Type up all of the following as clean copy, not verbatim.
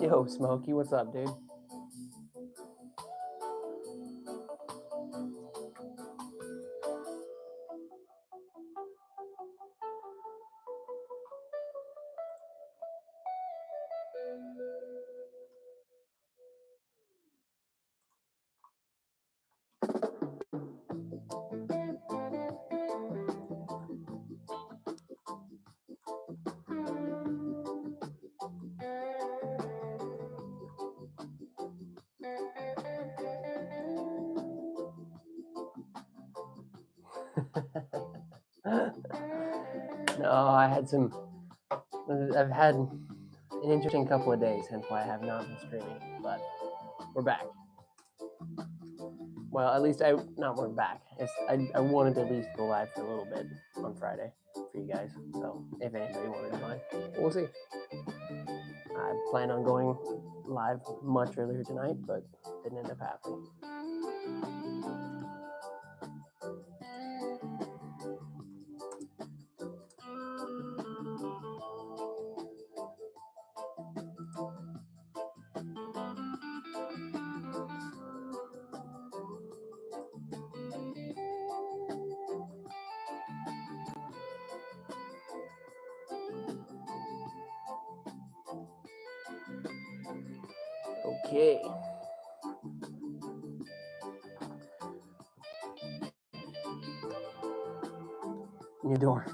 Yo, Smokey, what's up, dude? No, I've had an interesting couple of days, hence why I have not been streaming, but we're back. Well, at least we're back. I wanted to at least go live for a little bit on Friday for you guys, so if anybody wanted to join, we'll see. I planned on going live much earlier tonight, but didn't end up happening. Okay. New door.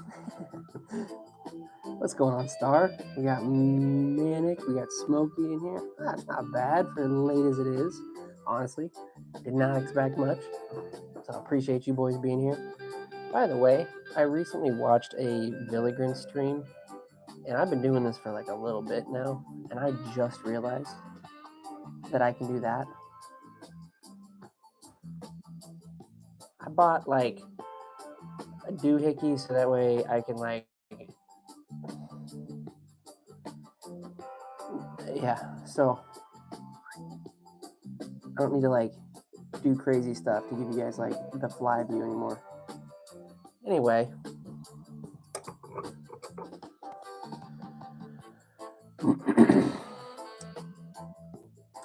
What's going on, Star? We got Manic, we got Smokey in here. That's not bad for late as it is, honestly. Did not expect much, so I appreciate you boys being here. By the way, I recently watched a Villigran stream, and I've been doing this for like a little bit now, and I just realized that I can do that. I bought like a doohickey so that way I can like, yeah, so I don't need to like do crazy stuff to give you guys like the fly view anymore. Anyway,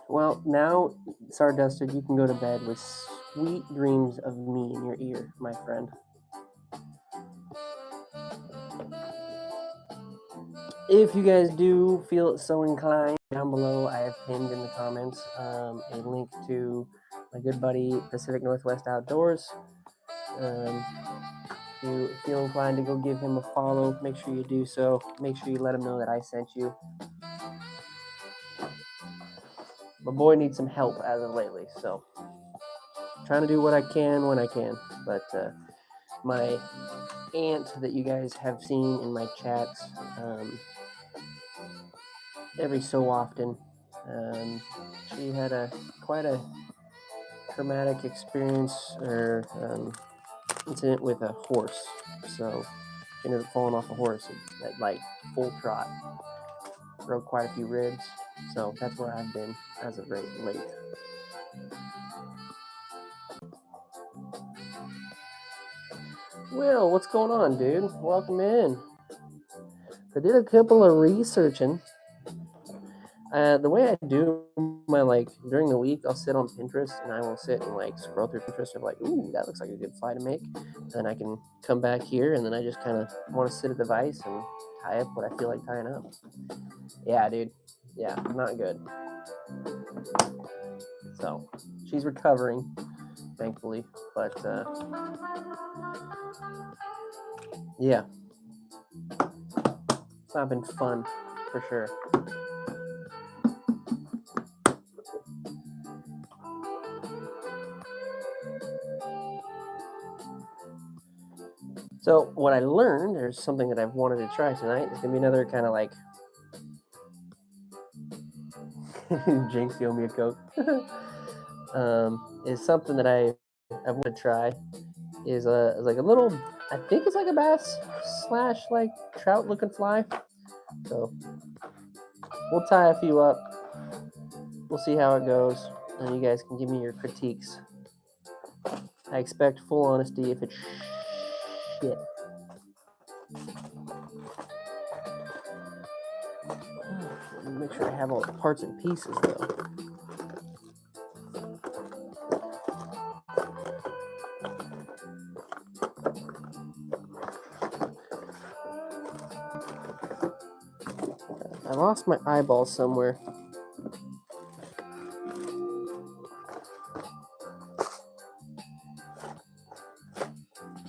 well, now, Sardusted, you can go to bed with sweet dreams of me in your ear, my friend. If you guys do feel so inclined, down below I have pinned in the comments a link to my good buddy Pacific Northwest Outdoors. If you feel inclined to go give him a follow, make sure you do so. Make sure you let him know that I sent you. My boy needs some help as of lately, so trying to do what I can when I can. But my aunt that you guys have seen in my chats every so often, she had quite a traumatic experience or incident with a horse. So she ended up falling off a horse at like full trot. Broke quite a few ribs. So that's where I've been as of late. Will, what's going on, dude? Welcome in. I did a couple of researching. The way I do my like during the week, I'll sit on Pinterest and I will sit and like scroll through Pinterest of like, ooh, that looks like a good fly to make. Then I can come back here and then I just kind of want to sit at the vise and tie up what I feel like tying up. Yeah, dude. Yeah, not good. So she's recovering, thankfully, but yeah, it's not been fun for sure. So what I learned, there's something that I've wanted to try tonight. It's gonna be another kind of like Jinx, you owe me a Coke. Is something that I want to try. Is like a little, I think it's like a bass slash like trout looking fly. So we'll tie a few up. We'll see how it goes, and you guys can give me your critiques. I expect full honesty if it's shit. Make sure I have all the parts and pieces though. I lost my eyeball somewhere.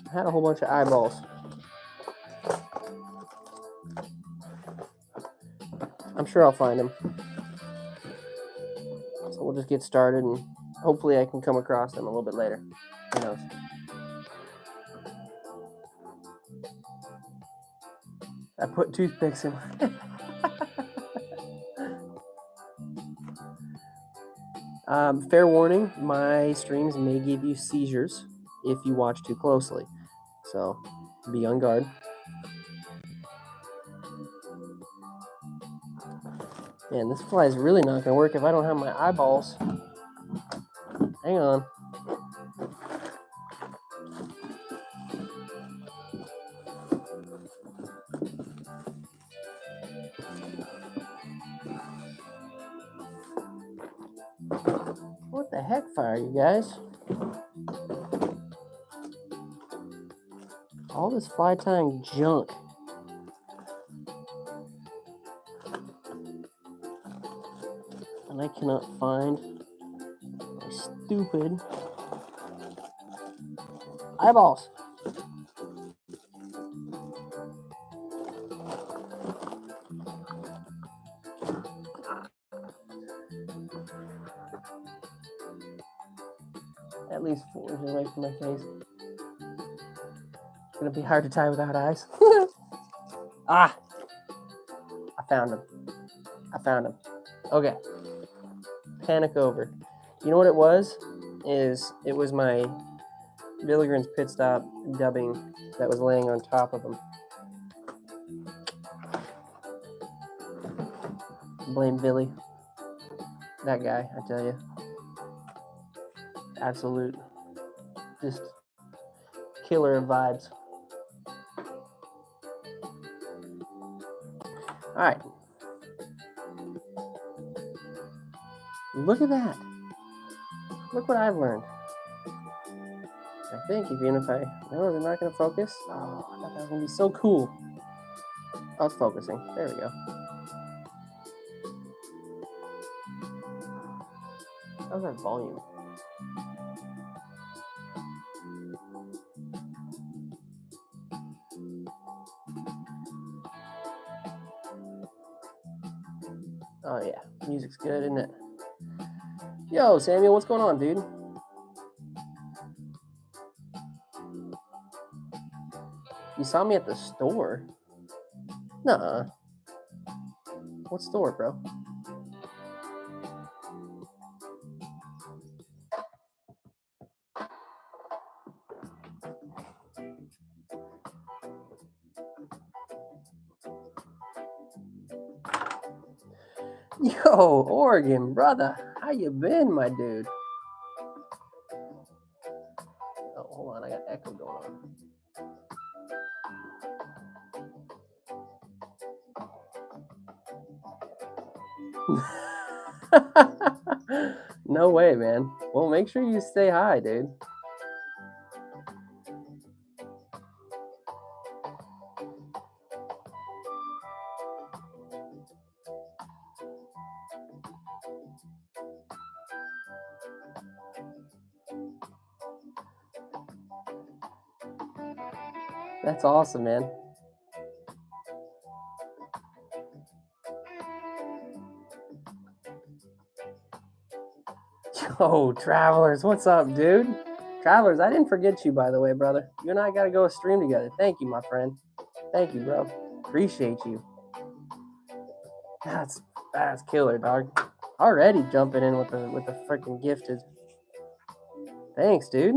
I had a whole bunch of eyeballs. I'm sure I'll find them. So we'll just get started and hopefully I can come across them a little bit later. Who knows? I put toothpicks in. Fair warning, my streams may give you seizures if you watch too closely. So be on guard. Man, this fly is really not going to work if I don't have my eyeballs. Hang on. What the heck fire, you guys? All this fly tying junk. And I cannot find my stupid eyeballs. At least 4 inches away from my face. It's gonna be hard to tie without eyes. Ah! I found him. I found him. Okay. Panic over. You know what it was? It was my Villigren's pit stop dubbing that was laying on top of him. Blame Billy. That guy, I tell you. Absolute. Just killer of vibes. Alright. Look at that. Look what I've learned. I think even if I... No, they're not going to focus. Oh, I thought that was going to be so cool. Oh, it's focusing. There we go. How's our volume? Oh yeah, music's good, isn't it? Yo, Samuel, what's going on, dude? You saw me at the store? Nuh-uh. What store, bro? Yo, Oregon, brother. How you been, my dude? Oh, hold on. I got echo going on. No way, man. Well, make sure you say hi, dude. That's awesome, man. Yo, Travelers, what's up, dude? Travelers, I didn't forget you, by the way, brother. You and I got to go stream together. Thank you, my friend. Thank you, bro. Appreciate you. That's killer, dog. Already jumping in with the freaking gifted. Thanks, dude.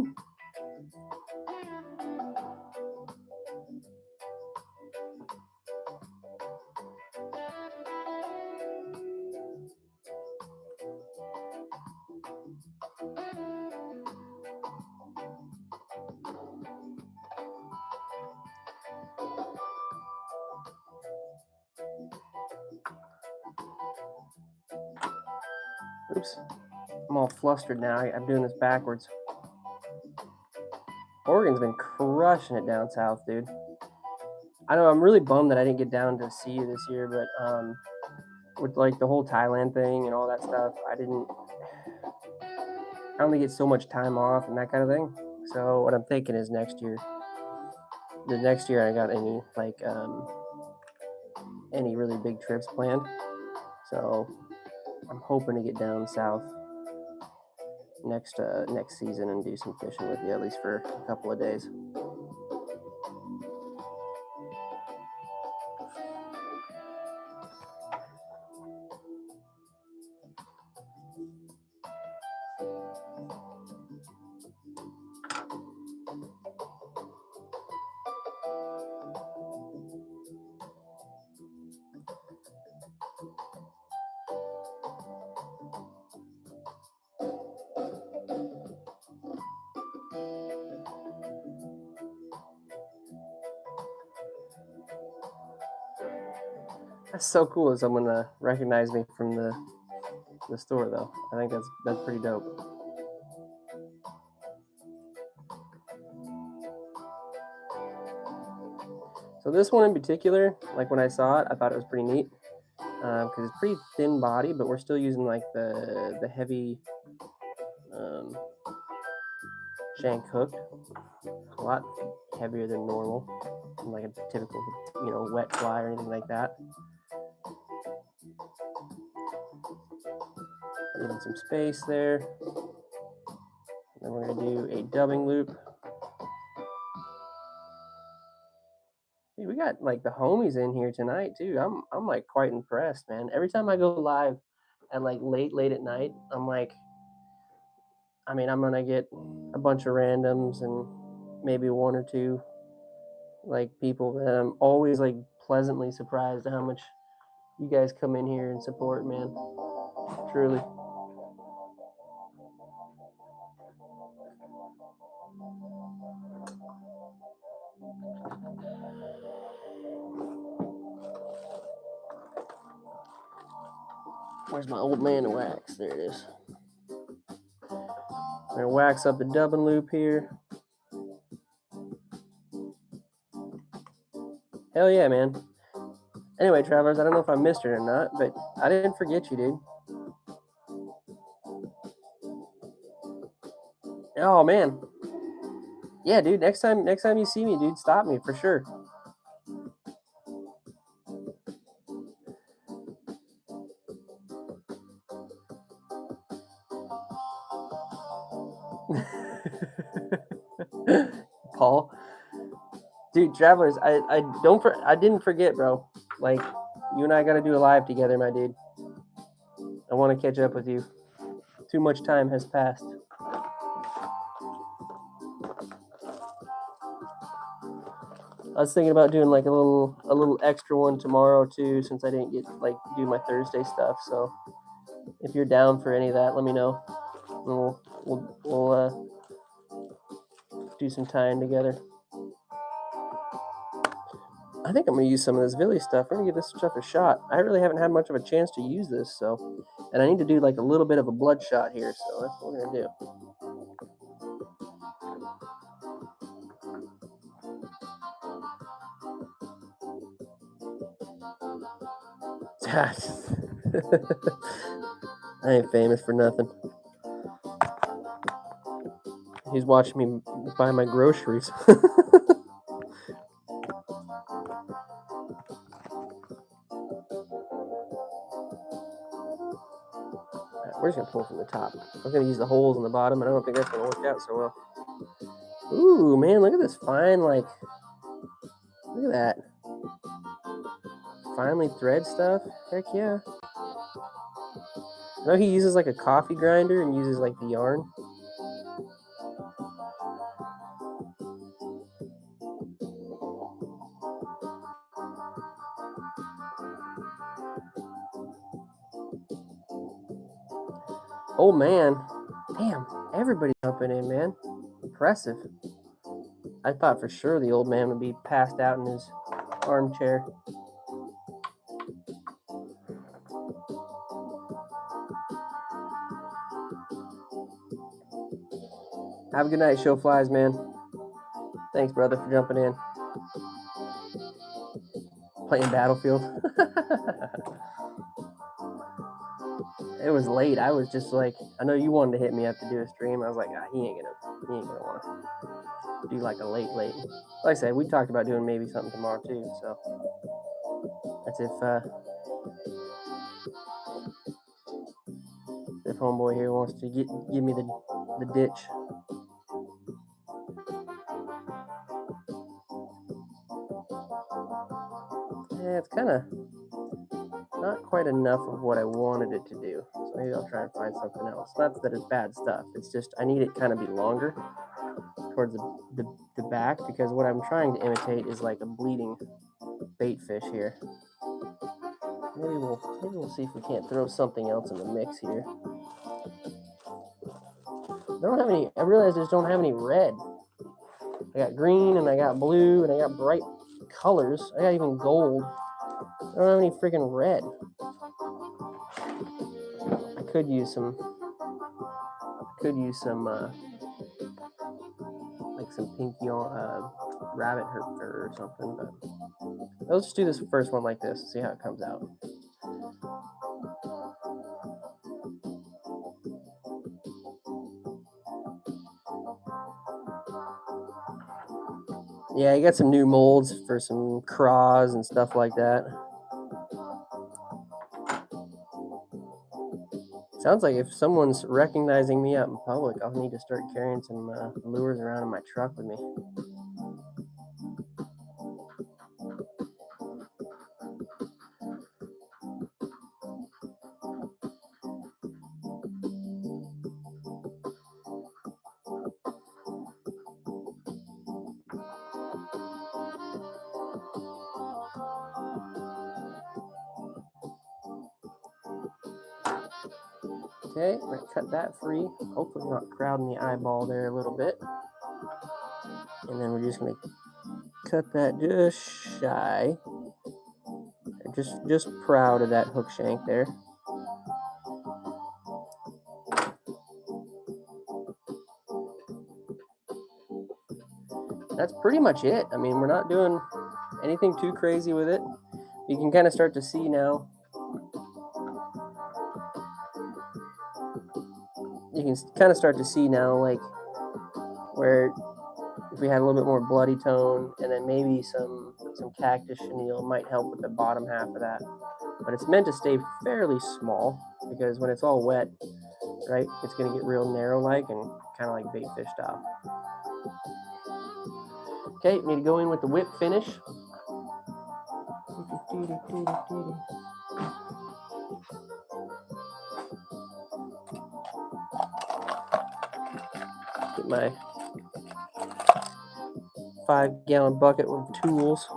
Oops. I'm all flustered now. I'm doing this backwards. Oregon's been crushing it down south, dude. I know I'm really bummed that I didn't get down to see you this year, but with like the whole Thailand thing and all that stuff, I only get so much time off and that kind of thing. So what I'm thinking is next year I got any really big trips planned. So I'm hoping to get down south next season and do some fishing with you, at least for a couple of days. That's so cool. Is someone recognize me from the store though. I think that's pretty dope. So this one in particular, like when I saw it, I thought it was pretty neat because it's pretty thin body, but we're still using like the heavy shank hook, a lot heavier than normal, than like a typical wet fly or anything like that. Leaving some space there. And then we're gonna do a dubbing loop. Dude, we got like the homies in here tonight too. I'm like quite impressed, man. Every time I go live at like late at night, I'm gonna get a bunch of randoms and maybe one or two like people, and I'm always like pleasantly surprised at how much you guys come in here and support, man. Truly. Where's my old man wax? There it is. I'm gonna wax up the dubbing loop here. Hell yeah, man. Anyway, travelers, I don't know if I missed it or not, but I didn't forget you, dude. Oh man. Yeah, dude, next time you see me, dude, stop me for sure. Paul. Dude, travelers, I didn't forget, bro. Like, you and I got to do a live together, my dude. I want to catch up with you. Too much time has passed. I was thinking about doing like a little extra one tomorrow too, since I didn't get like do my Thursday stuff. So if you're down for any of that, let me know. We'll do some time together. I think I'm gonna use some of this Villy stuff. We're gonna give this stuff a shot. I really haven't had much of a chance to use this, so, and I need to do like a little bit of a blood shot here, so that's what we're gonna do. I ain't famous for nothing. He's watching me buy my groceries. We're just gonna pull from the top. I'm gonna use the holes in the bottom, and I don't think that's gonna work out so well. Ooh, man, look at this fine, like, look at that. Finely thread stuff. Heck yeah. I know he uses like a coffee grinder and uses like the yarn. Oh man, damn, everybody jumping in, man. Impressive. I thought for sure the old man would be passed out in his armchair. Have a good night, show flies, man. Thanks, brother, for jumping in. Playing Battlefield. It was late. I was just like, I know you wanted to hit me up to do a stream. I was like, he ain't gonna want to do like a late. Like I said, we talked about doing maybe something tomorrow too. So that's if homeboy here wants to give me the ditch. Yeah, it's kind of not quite enough of what I wanted it to do. So maybe I'll try and find something else. Not that it's bad stuff. It's just I need it kind of be longer towards the back, because what I'm trying to imitate is like a bleeding bait fish here. Maybe we'll see if we can't throw something else in the mix here. I don't have any. I realize I just don't have any red. I got green and I got blue and I got bright colors. I got even gold. I don't have any freaking red. I could use some like some pink rabbit fur or something. But let's just do this first one like this. See how it comes out. Yeah, you got some new molds for some craws and stuff like that. Sounds like if someone's recognizing me out in public, I'll need to start carrying some lures around in my truck with me. Okay, we're gonna cut that free. Hopefully not crowding the eyeball there a little bit. And then we're just gonna cut that just shy. Just proud of that hook shank there. That's pretty much it. I mean, we're not doing anything too crazy with it. You can kind of start to see now. You can kind of start to see now, like, where if we had a little bit more bloody tone and then maybe some cactus chenille might help with the bottom half of that. But it's meant to stay fairly small, because when it's all wet, right, it's going to get real narrow-like and kind of like bait fish style. Okay, we need to go in with the whip finish. Get my 5-gallon bucket with tools.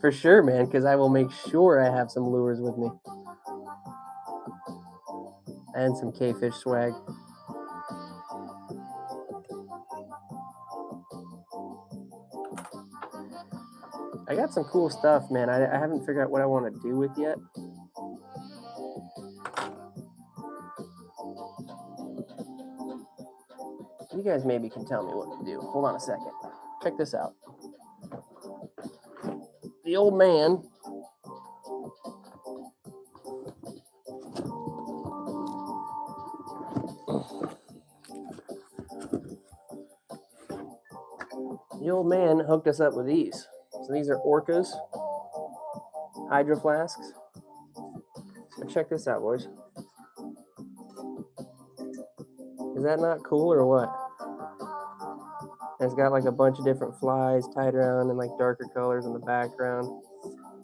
For sure, man, because I will make sure I have some lures with me. And some K-fish swag. I got some cool stuff, man. I haven't figured out what I want to do with yet. You guys maybe can tell me what to do. Hold on a second. Check this out. The old man hooked us up with these. So these are orcas, hydro flasks. So check this out, boys. Is that not cool or what? And it's got like a bunch of different flies tied around in like darker colors in the background.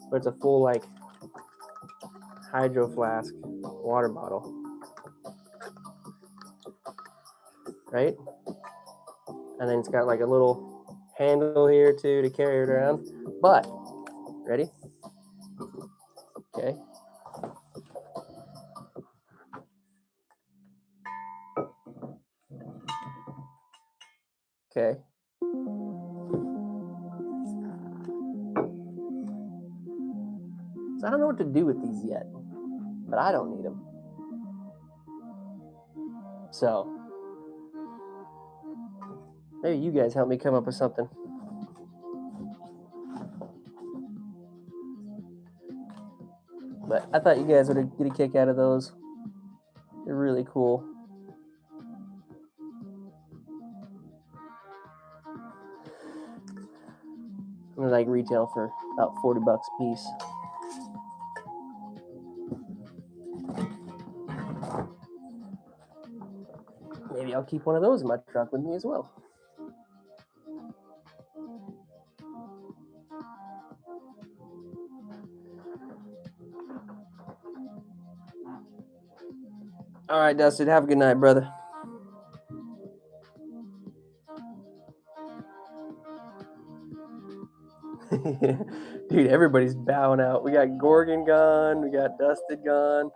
But it's a full like hydro flask water bottle. Right? And then it's got like a little handle here too to carry it around. But, ready? Okay. Okay. So I don't know what to do with these yet, but I don't need them. So maybe you guys help me come up with something. But I thought you guys would get a kick out of those. They're really cool. And they like retail for about $40 a piece. Maybe I'll keep one of those in my truck with me as well. All right, Dustin, have a good night, brother. Dude, everybody's bowing out. We got Gorgon gone. We got Dustin gone.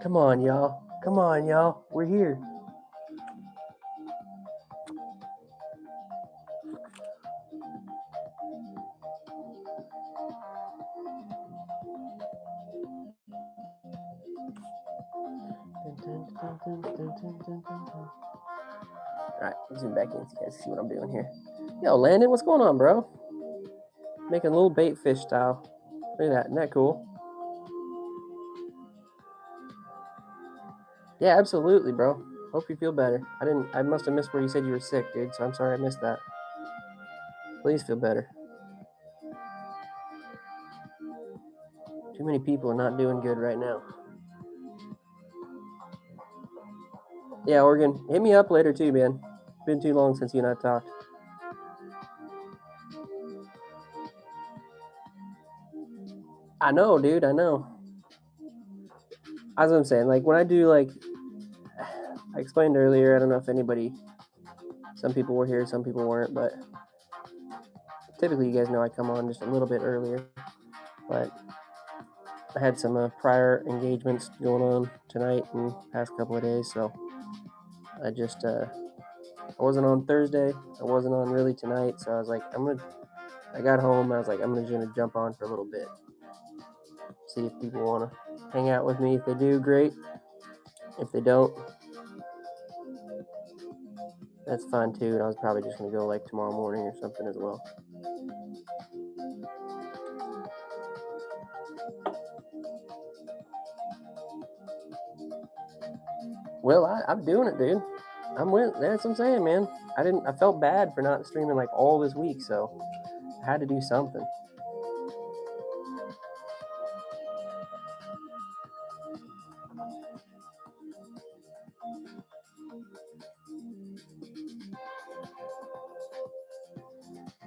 Come on, y'all. Come on, y'all. We're here. All right, zoom back in so you guys see what I'm doing here. Yo, Landon, what's going on, bro? Making a little bait fish style. Look at that. Isn't that cool? Yeah, absolutely, bro. Hope you feel better. I must have missed where you said you were sick, dude, so I'm sorry I missed that. Please feel better. Too many people are not doing good right now. Yeah, Oregon, hit me up later too, man. Been too long since you and I talked. I know, dude, I know. As I'm saying, like when I do like I explained earlier, I don't know if some people were here, some people weren't, but typically you guys know I come on just a little bit earlier. But I had some prior engagements going on tonight and past couple of days, so I just I wasn't on Thursday, I wasn't on really tonight, so I was like, I got home, I was like, I'm just gonna jump on for a little bit, see if people want to hang out with me. If they do, great. If they don't, that's fine too. And I was probably just gonna go like tomorrow morning or something as well. Well, I'm doing it, dude. That's what I'm saying, man. I felt bad for not streaming like all this week, so I had to do something.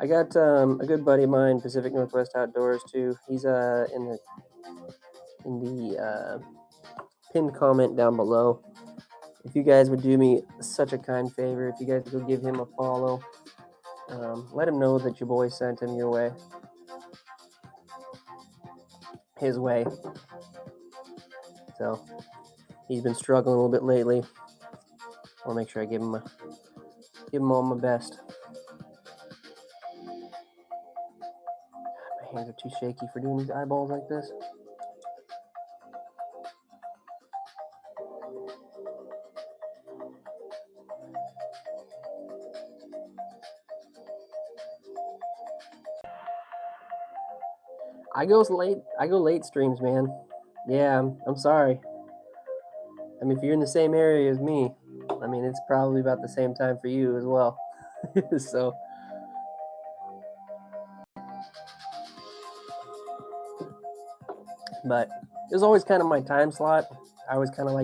I got a good buddy of mine, Pacific Northwest Outdoors too. He's in the pinned comment down below. If you guys would do me such a kind favor, if you guys would give him a follow, let him know that your boy sent him your way. His way. So he's been struggling a little bit lately. I'll make sure I give him all my best. My hands are too shaky for doing these eyeballs like this. I go late streams, man. Yeah, I'm sorry. I mean, if you're in the same area as me, I mean, it's probably about the same time for you as well. So, but it was always kind of my time slot. I was kind of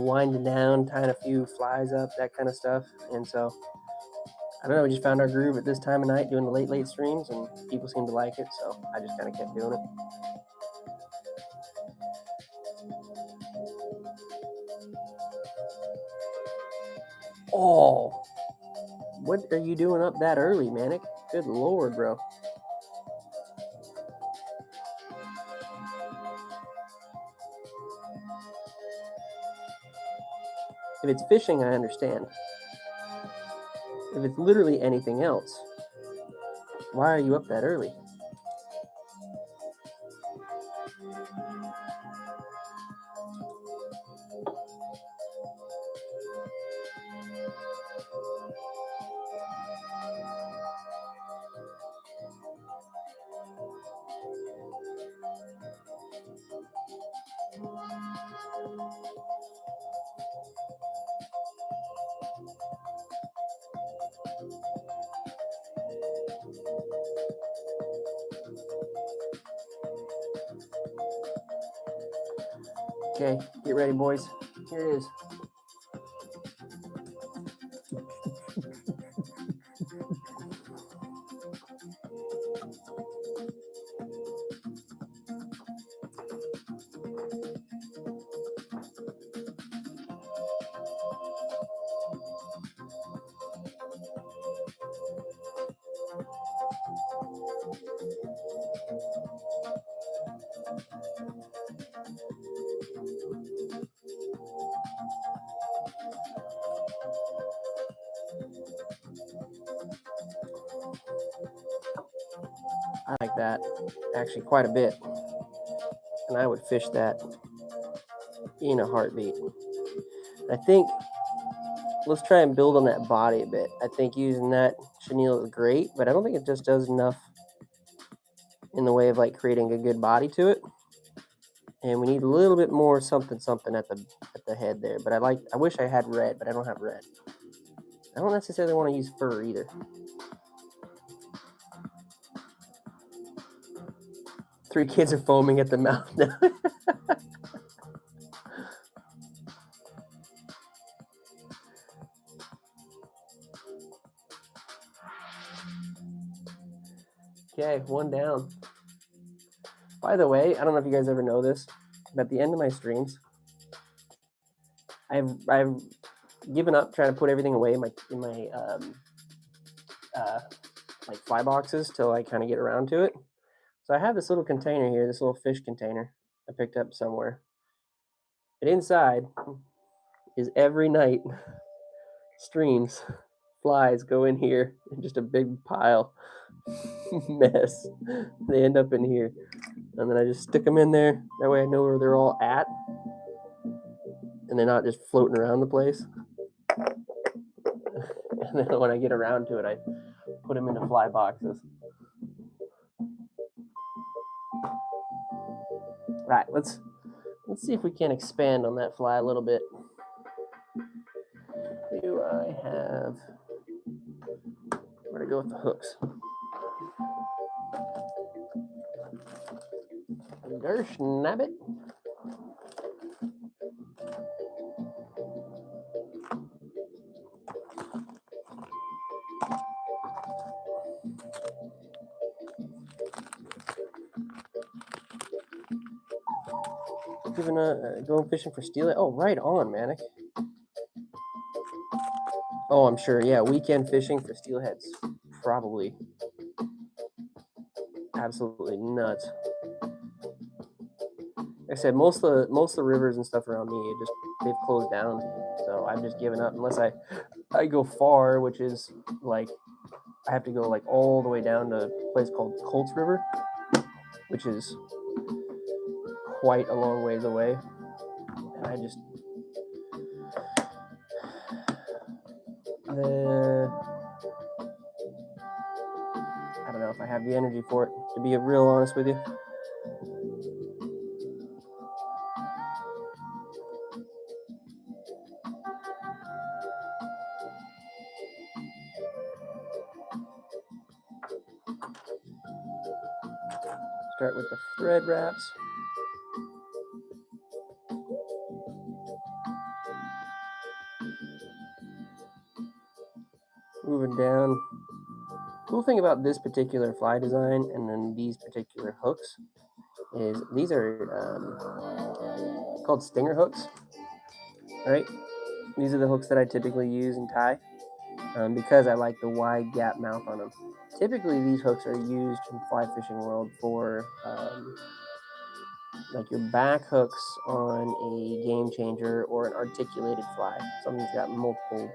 winding down, tying a few flies up, that kind of stuff. And so, I don't know, we just found our groove at this time of night doing the late streams, and people seem to like it. So I just kind of kept doing it. Oh, what are you doing up that early, Manic? Good Lord, bro. If it's fishing, I understand. If it's literally anything else, why are you up that early? Okay, get ready, boys. Here it is. I like that actually quite a bit, and I would fish that in a heartbeat. I think let's try and build on that body a bit. I think using that chenille is great, but I don't think it just does enough in the way of like creating a good body to it. And we need a little bit more something at the head there. But I wish I had red, but I don't have red. I don't necessarily want to use fur either. 3 kids are foaming at the mouth now. Okay, 1 down. By the way, I don't know if you guys ever know this, but at the end of my streams, I've given up trying to put everything away in my like fly boxes till I kind of get around to it. So I have this little container here, this little fish container I picked up somewhere. And inside is every night streams, flies go in here in just a big pile mess. They end up in here. And then I just stick them in there. That way I know where they're all at. And they're not just floating around the place. And then when I get around to it, I put them into fly boxes. Right, let's see if we can expand on that fly a little bit. Do I have where to go with the hooks? Snap it. Going fishing for steelhead. Oh, right on, Manic. Oh, I'm sure. Yeah, weekend fishing for steelheads. Probably absolutely nuts. Like I said, most of the rivers and stuff around me, they've closed down. So I've just given up unless I go far, which is like I have to go like all the way down to a place called Colts River, which is quite a long ways away. And I just I don't know if I have the energy for it, to be real honest with you. Start with the thread wraps. Moving down. Cool thing about this particular fly design and then these particular hooks is these are called stinger hooks, right? These are the hooks that I typically use and tie because I like the wide gap mouth on them. Typically, these hooks are used in fly fishing world for like your back hooks on a game changer or an articulated fly, something that's got multiple,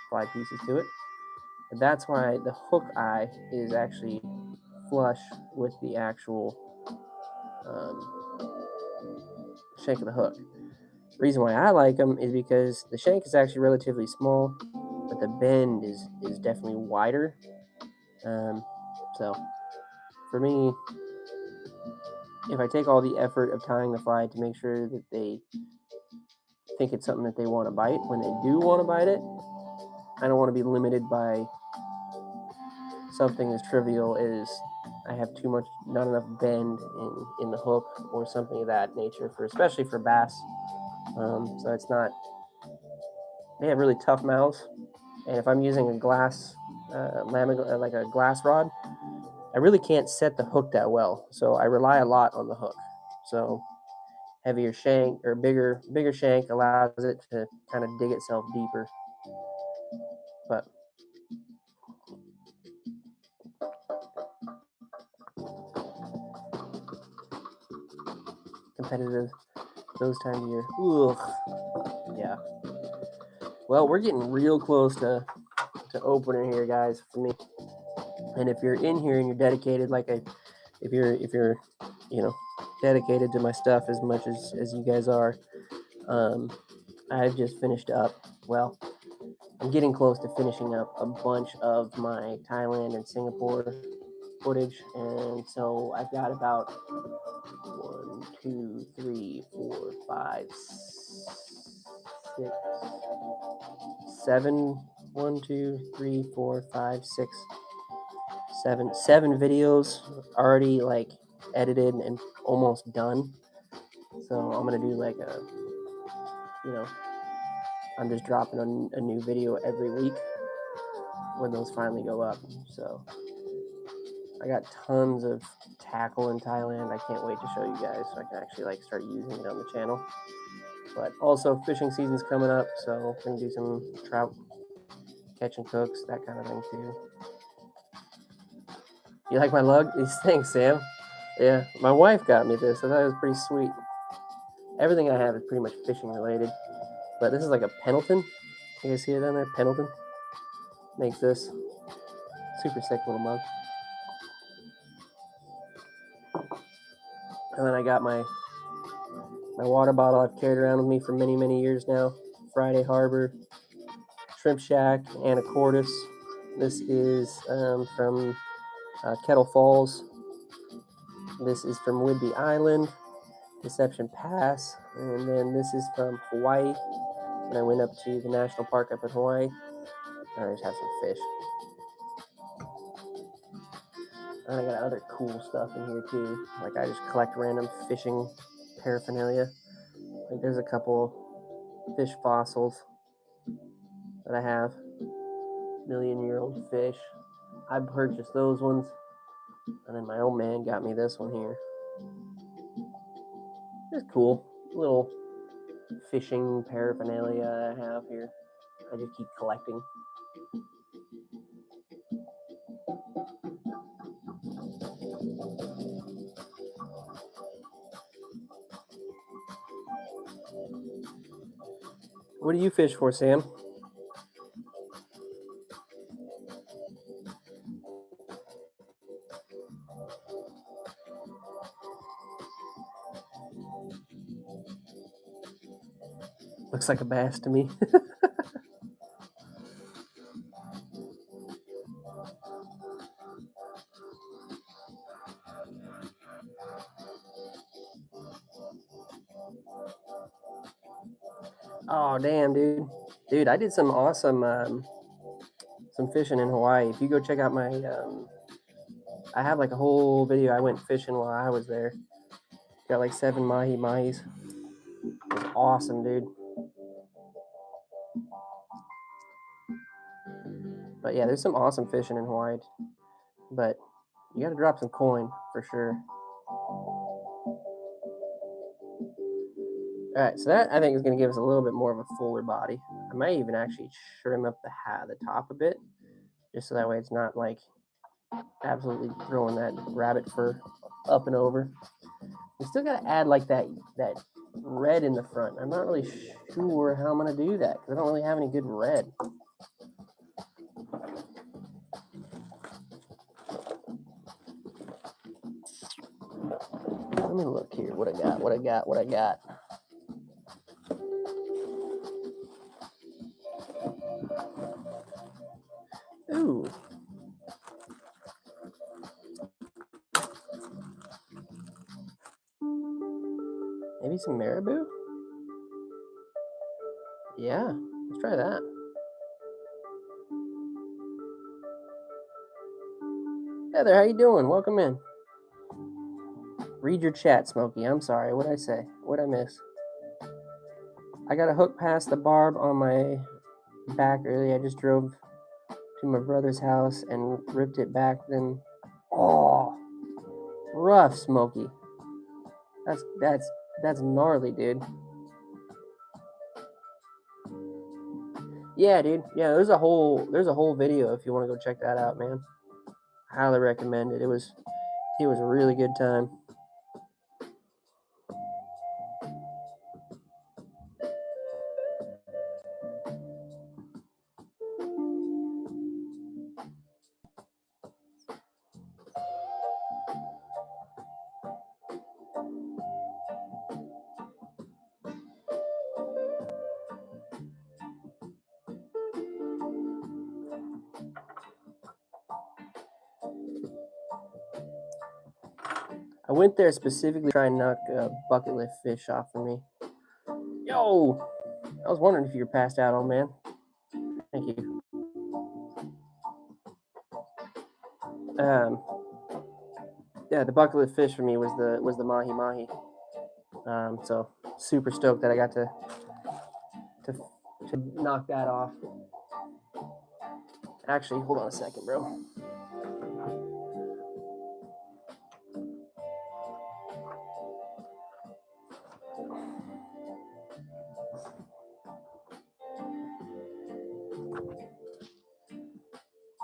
fly pieces to it. And that's why the hook eye is actually flush with the actual shank of the hook. The reason why I like them is because the shank is actually relatively small, but the bend is definitely wider. So for me, if I take all the effort of tying the fly to make sure that they think it's something that they want to bite, when they do want to bite it, I don't want to be limited by something as trivial as I have not enough bend in the hook or something of that nature, especially for bass. So it's not. They have really tough mouths, and if I'm using a glass like a glass rod, I really can't set the hook that well. So I rely a lot on the hook. So heavier shank or bigger shank allows it to kind of dig itself deeper. But competitive those times of year. Ugh. Yeah. Well, we're getting real close to opening here, guys, for me. And if you're in here and you're dedicated, if you're dedicated to my stuff as much as you guys are, I've just finished up. Well, I'm getting close to finishing up a bunch of my Thailand and Singapore footage, and so I've got about 1, 2, 3, 4, 5, 6, 7. 1, 2, 3, 4, 5, 6, 7 videos already like edited and almost done. So I'm gonna do like I'm just dropping a new video every week when those finally go up. So I got tons of tackle in Thailand. I can't wait to show you guys so I can actually start using it on the channel. But also fishing season's coming up, so we're gonna do some trout catch and cooks, that kind of thing too. You like my lug? Thanks, Sam. Yeah, my wife got me this. I thought it was pretty sweet. Everything I have is pretty much fishing related. But this is like a Pendleton. You guys see it down there? Pendleton makes this super sick little mug. And then I got my water bottle I've carried around with me for many, many years now. Friday Harbor, Shrimp Shack, Anacortes. This is from Kettle Falls. This is from Whidbey Island, Deception Pass. And then this is from Hawaii. When I went up to the national park up in Hawaii, I just have some fish. And I got other cool stuff in here too. Like I just collect random fishing paraphernalia. Like there's a couple fish fossils that I have. Million-year-old fish. I purchased those ones. And then my old man got me this one here. It's cool. Little fishing paraphernalia I have here. I just keep collecting. What do you fish for, Sam? Looks like a bass to me. Oh, damn, dude. Dude, I did some awesome some fishing in Hawaii. If you go check out my I have like a whole video. I went fishing while I was there. Got like 7 mahis. It was awesome, dude. But yeah, there's some awesome fishing in Hawaii. But you got to drop some coin for sure. All right, so that I think is going to give us a little bit more of a fuller body. I might even actually trim up the top a bit, just so that way it's not like absolutely throwing that rabbit fur up and over. We still got to add like that red in the front. I'm not really sure how I'm going to do that because I don't really have any good red. Let me look here. What I got. Ooh. Maybe some marabou? Yeah, let's try that. Heather, how you doing? Welcome in. Read your chat, Smokey. I'm sorry. What'd I say? What'd I miss? I got a hook past the barb on my back early. I just drove to my brother's house and ripped it back. Then, oh, rough, Smokey. That's gnarly, dude. Yeah, dude. Yeah, there's a whole video if you want to go check that out, man. Highly recommend it. It was a really good time. I went there specifically to try and knock a bucket lift fish off for me. Yo, I was wondering if you were passed out, old man. Thank you. Yeah, the bucket lift fish for me was the mahi mahi. So super stoked that I got to knock that off. Actually, hold on a second, bro.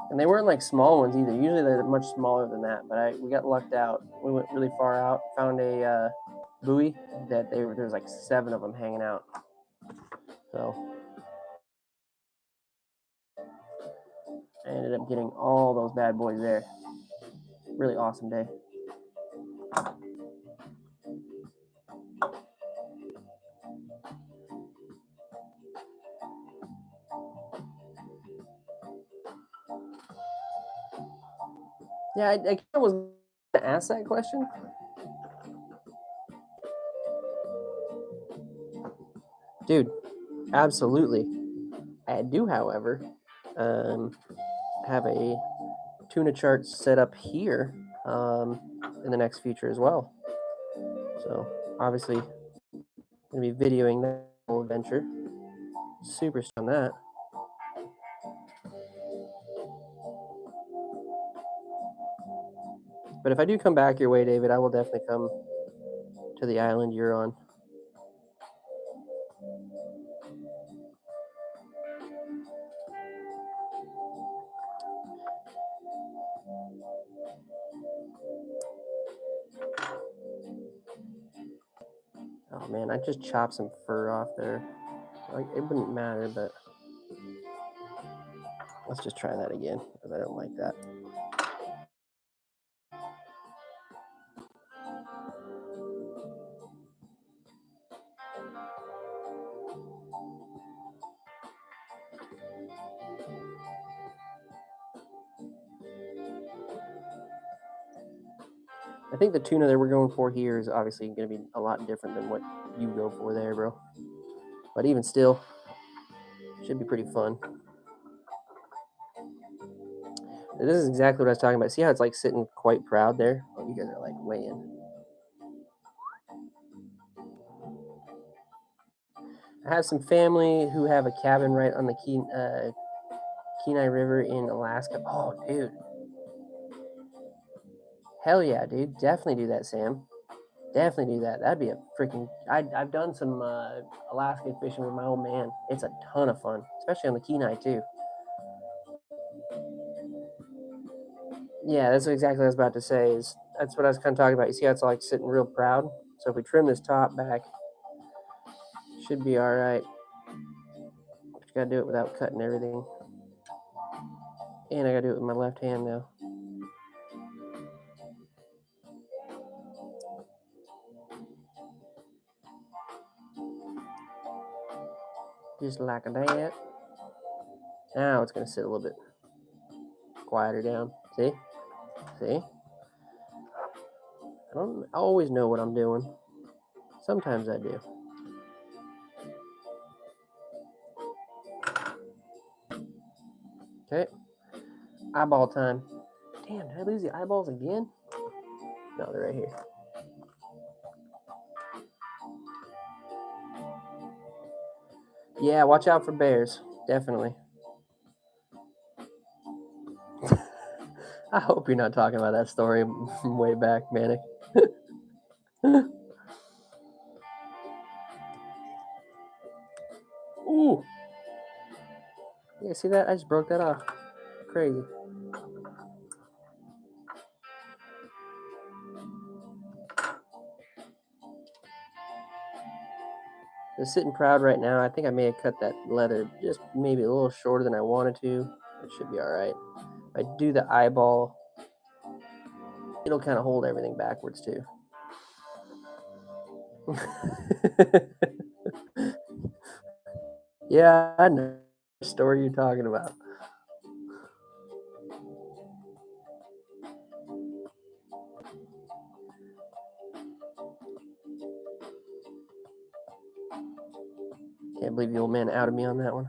And they weren't like small ones either. Usually they're much smaller than that. But we got lucked out. We went really far out. Found a buoy that there's like 7 of them hanging out. So I ended up getting all those bad boys there. Really awesome day. Yeah, I kind of was going to ask that question. Dude, absolutely. I do, however, have a tuna chart set up here in the next future as well. So obviously, going to be videoing that whole adventure. Super stoked on that. But if I do come back your way, David, I will definitely come to the island you're on. Oh man, I just chopped some fur off there. Like, it wouldn't matter, but let's just try that again because I don't like that. I think the tuna that we're going for here is obviously going to be a lot different than what you go for there, bro. But even still, should be pretty fun. This is exactly what I was talking about. See how it's like sitting quite proud there? Oh, you guys are like way in. I have some family who have a cabin right on the Kenai River in Alaska. Oh, dude. Hell yeah, dude. Definitely do that, Sam. Definitely do that. That'd be a freaking... I've done some Alaskan fishing with my old man. It's a ton of fun, especially on the Kenai, too. Yeah, that's exactly what I was about to say. That's what I was kind of talking about. You see how it's like sitting real proud? So if we trim this top back, should be all right. But you got to do it without cutting everything. And I got to do it with my left hand now. Just like that. Now it's going to sit a little bit quieter down. See? See? I don't always know what I'm doing. Sometimes I do. Okay. Eyeball time. Damn, did I lose the eyeballs again? No, they're right here. Yeah, watch out for bears. Definitely. I hope you're not talking about that story from way back, Manic. Ooh. Yeah, see that? I just broke that off. Crazy. I'm sitting proud right now. I think I may have cut that leather just maybe a little shorter than I wanted to. It should be all right. If I do the eyeball, it'll kind of hold everything backwards too. Yeah, I know the story you're talking about. Can't believe the old man outed me on that one.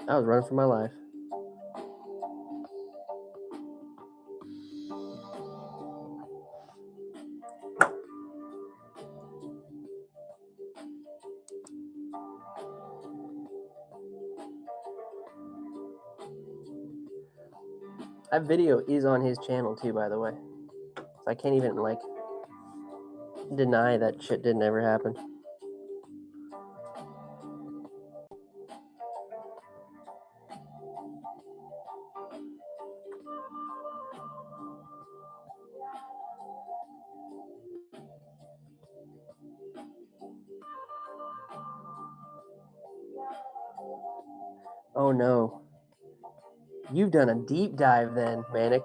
I was running for my life. That video is on his channel too, by the way. So I can't even like deny that shit didn't ever happen. Oh no. You've done a deep dive then, Manic.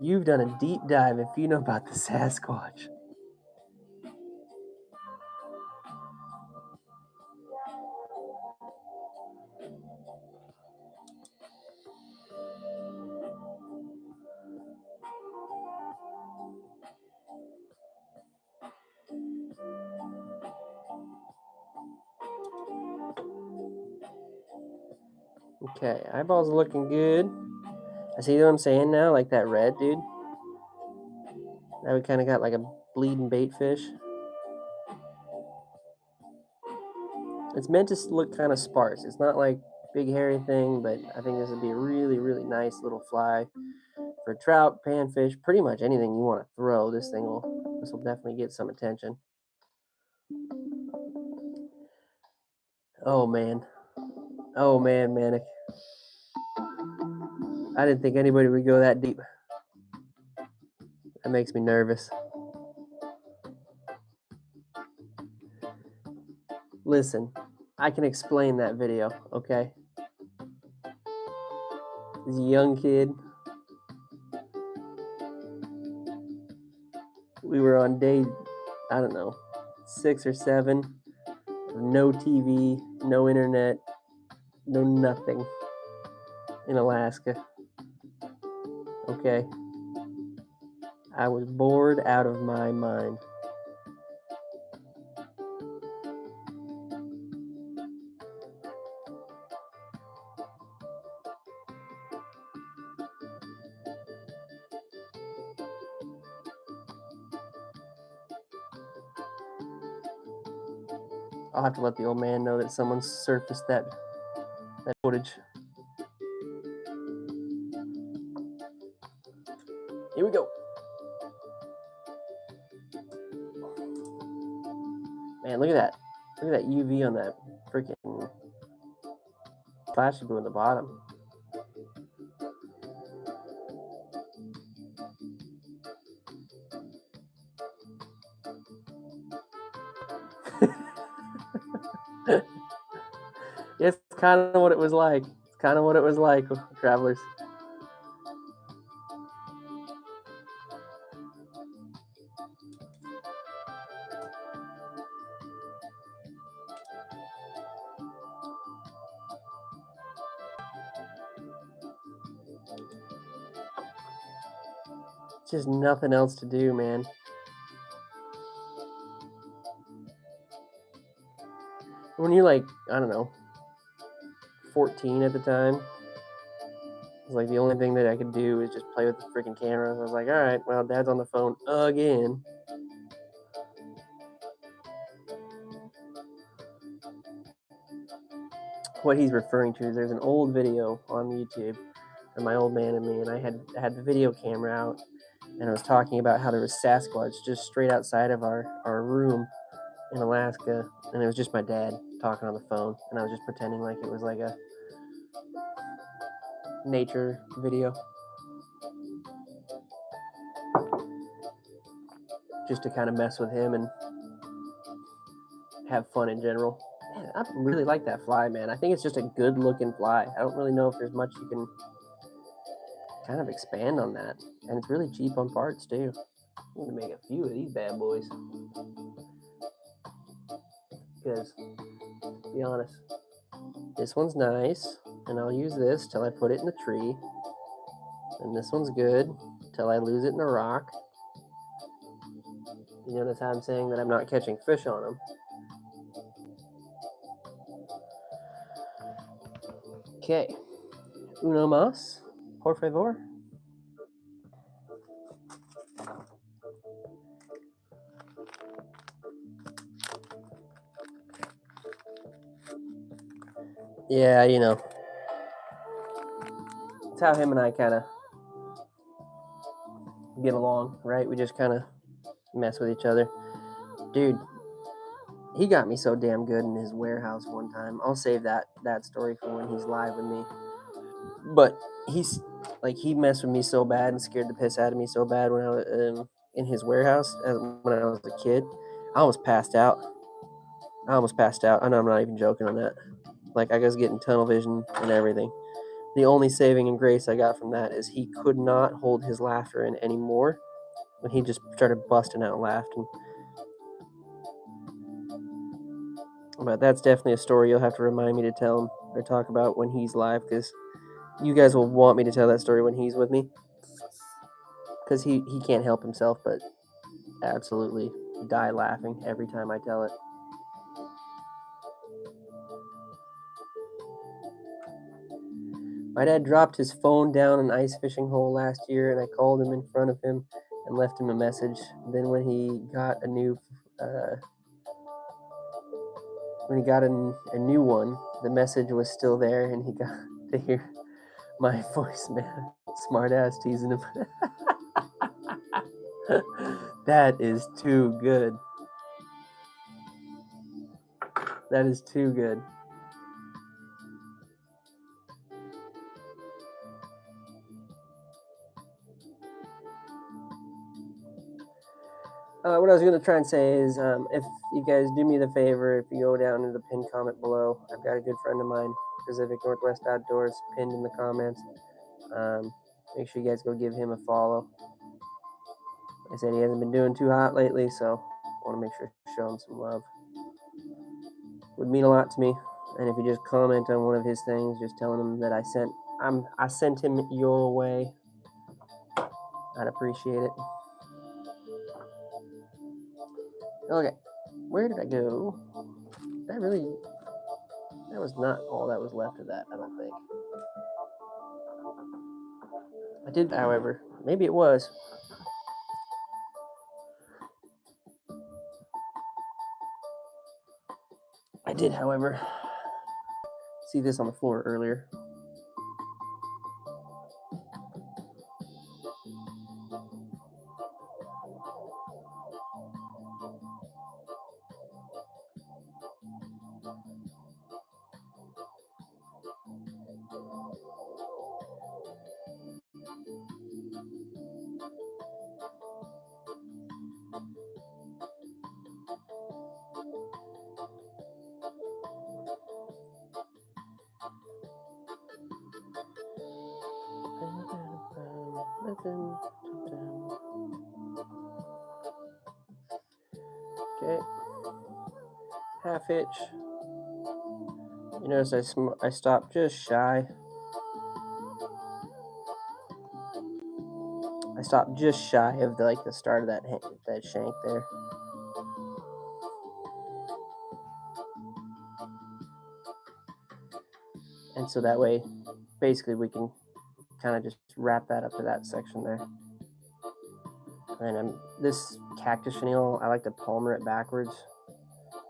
You've done a deep dive if you know about the Sasquatch. Okay, eyeballs looking good. I see what I'm saying now, like that red dude. Now we kind of got like a bleeding bait fish. It's meant to look kind of sparse. It's not like big hairy thing, but I think this would be a really, really nice little fly for trout, panfish, pretty much anything you want to throw. This will definitely get some attention. Oh man, Manic. I didn't think anybody would go that deep. That makes me nervous. Listen, I can explain that video, okay? This young kid. We were on day, I don't know, 6 or 7. No TV, no internet, no nothing in Alaska. Okay? I was bored out of my mind. I'll have to let the old man know that someone surfaced that footage. Here we go. Man, look at that. Look at that UV on that freaking flashy blue in the bottom. It's kind of what it was like. It's kind of what it was like, travelers. Just nothing else to do, man. When you're like, I don't know, 14 at the time, it's like the only thing that I could do is just play with the freaking cameras. I was like, all right, well, Dad's on the phone again. What he's referring to is there's an old video on YouTube of my old man and me, and I had the video camera out, and I was talking about how there was Sasquatch just straight outside of our room in Alaska, and it was just my dad talking on the phone, and I was just pretending like it was like a nature video, just to kind of mess with him and have fun in general. Man, I really like that fly, man. I think it's just a good looking fly. I don't really know if there's much you can kind of expand on that, and it's really cheap on parts too. I'm gonna make a few of these bad boys because, to be honest, this one's nice, and I'll use this till I put it in the tree, and this one's good till I lose it in a rock. You notice how I'm saying that I'm not catching fish on them. Okay, uno más, por favor. Yeah, you know, it's how him and I kind of get along, right? We just kind of mess with each other. Dude, he got me so damn good in his warehouse one time. I'll save that story for when he's live with me. But he's like, he messed with me so bad and scared the piss out of me so bad when I was in his warehouse when I was a kid. I almost passed out. I know I'm not even joking on that. Like, I was getting tunnel vision and everything. The only saving and grace I got from that is he could not hold his laughter in anymore when he just started busting out laughing. But that's definitely a story you'll have to remind me to tell him or talk about when he's live, because you guys will want me to tell that story when he's with me, because he can't help himself but absolutely die laughing every time I tell it. My dad dropped his phone down an ice fishing hole last year, and I called him in front of him and left him a message. Then when he got a new one, the message was still there, and he got to hear my voice, man. Smart ass teasing him. That is too good. That is too good. What I was going to try and say is, if you guys do me the favor, if you go down to the pinned comment below, I've got a good friend of mine, Pacific Northwest Outdoors, pinned in the comments. Make sure you guys go give him a follow. Like I said, he hasn't been doing too hot lately, so I want to make sure to show him some love. Would mean a lot to me. And if you just comment on one of his things, just telling him that I sent him your way, I'd appreciate it. Okay, where did I go? That was not all that was left of that, I don't think. I did, however, maybe it was. I did, however, see this on the floor earlier. Okay, half hitch. You notice I stopped just shy. I stopped just shy of the start of that shank there. And so that way, basically, we can kind of just wrap that up to that section there. And this cactus chenille, I like to palmer it backwards.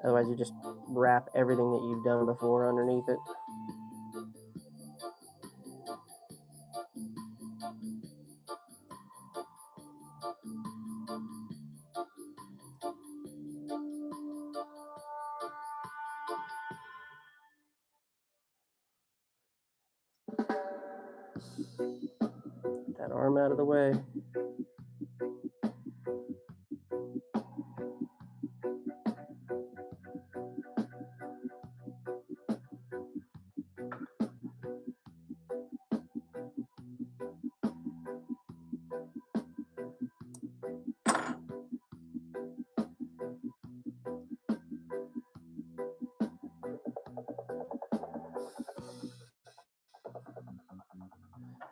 Otherwise, you just wrap everything that you've done before underneath it. Get that arm out of the way.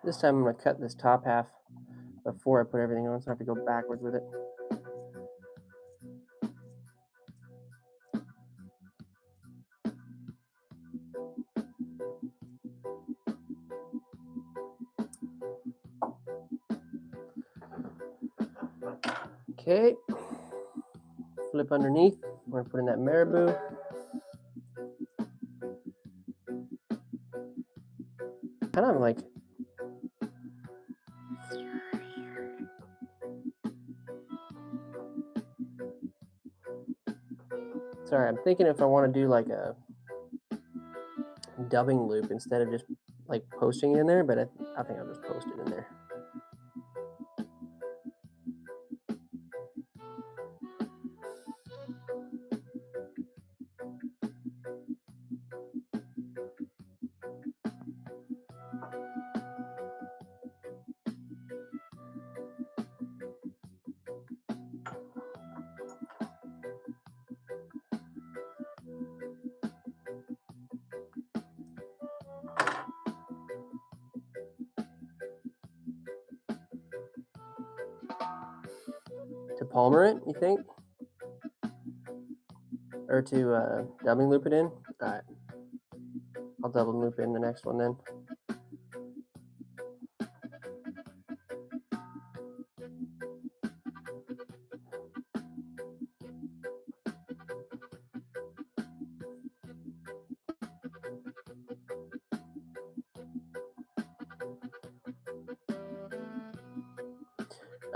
This time I'm going to cut this top half before I put everything on, so I have to go backwards with it. Okay, flip underneath. We're going to put in that marabou. Kind of like sorry, I'm thinking if I want to do like a dubbing loop instead of just like posting it in there, but I think I'll just post it in there. To palmer it, you think? Or to dubbing loop it in? All right. I'll double loop in the next one then.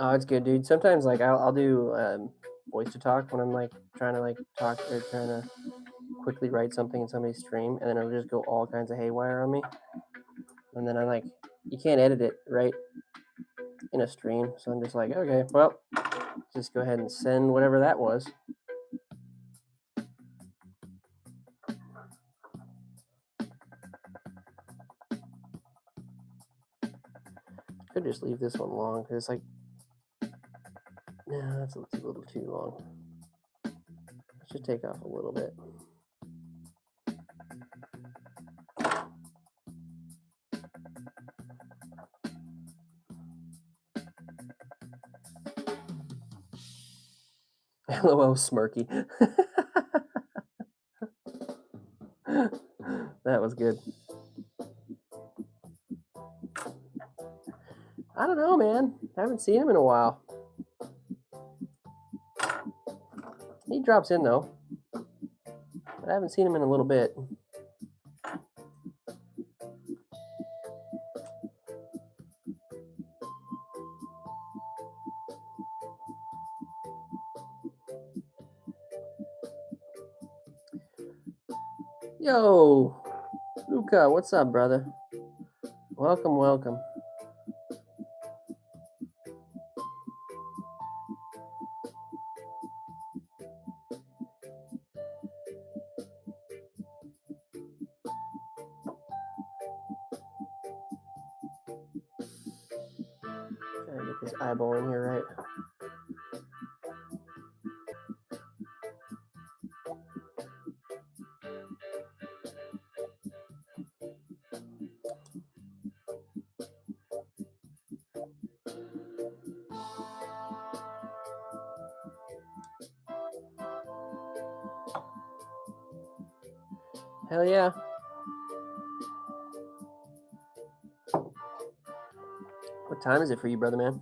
Oh, it's good, dude. Sometimes like I'll do voice to talk when I'm like trying to like talk or trying to quickly write something in somebody's stream, and then it'll just go all kinds of haywire on me. And then I'm like, you can't edit it right in a stream, so I'm just like, okay, well, just go ahead and send whatever that was. Could just leave this one long because it's like, no, that's a little too long. It should take off a little bit. LOL, Smirky. That was good. I don't know, man. I haven't seen him in a while. He drops in though, but I haven't seen him in a little bit. Yo, Luca, what's up, brother? Welcome, welcome. Trying to get this eyeball in here right. Hell yeah. What time is it for you, brother man?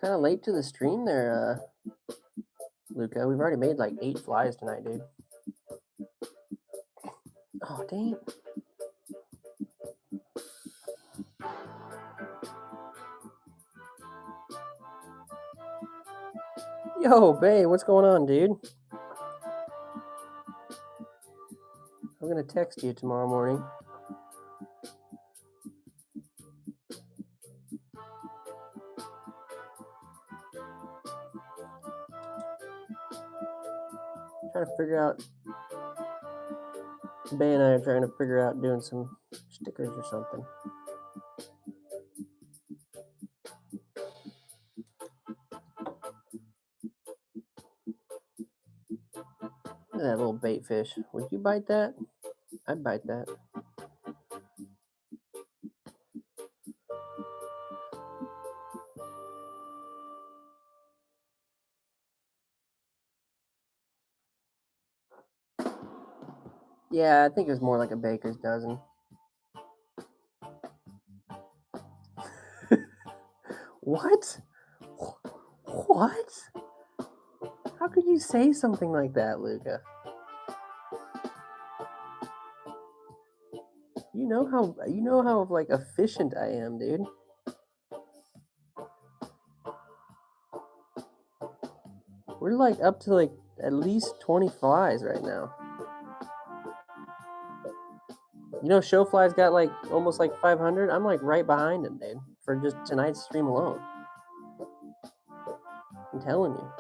Kind of late to the stream there, Luca. We've already made like 8 flies tonight, dude. Oh, dang. Yo, babe, what's going on, dude? I'm gonna text you tomorrow morning. Trying to figure out. Bay and I are trying to figure out doing some stickers or something. Look at that little bait fish. Would you bite that? I'd bite that. Yeah, I think it was more like a baker's dozen. What? What? How could you say something like that, Luca? You know how like efficient I am, dude. We're like up to like at least 20 flies right now. You know, show flies got like almost like 500. I'm like right behind him, dude, for just tonight's stream alone. I'm telling you.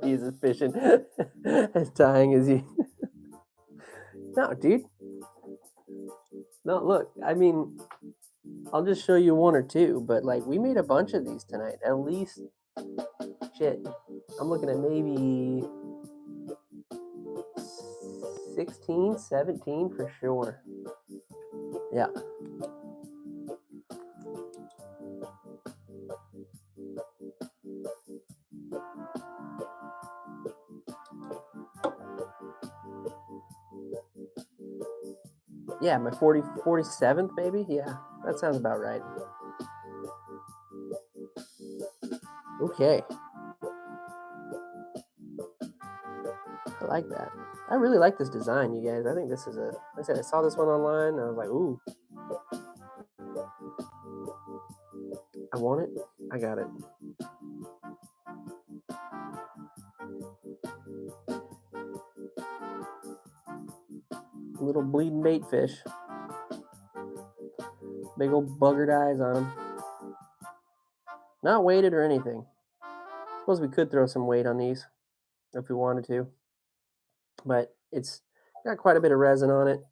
He's as efficient as tying as you. No, dude. No, look, I mean, I'll just show you one or two, but like we made a bunch of these tonight. At least, shit, I'm looking at maybe 16, 17 for sure. Yeah. Yeah, my 47th, maybe? Yeah, that sounds about right. Okay. I like that. I really like this design, you guys. I think this is like I said, I saw this one online, and I was like, ooh. I want it. I got it. Little bleeding bait fish. Big old buggered eyes on them. Not weighted or anything. Suppose we could throw some weight on these if we wanted to. But it's got quite a bit of resin on it.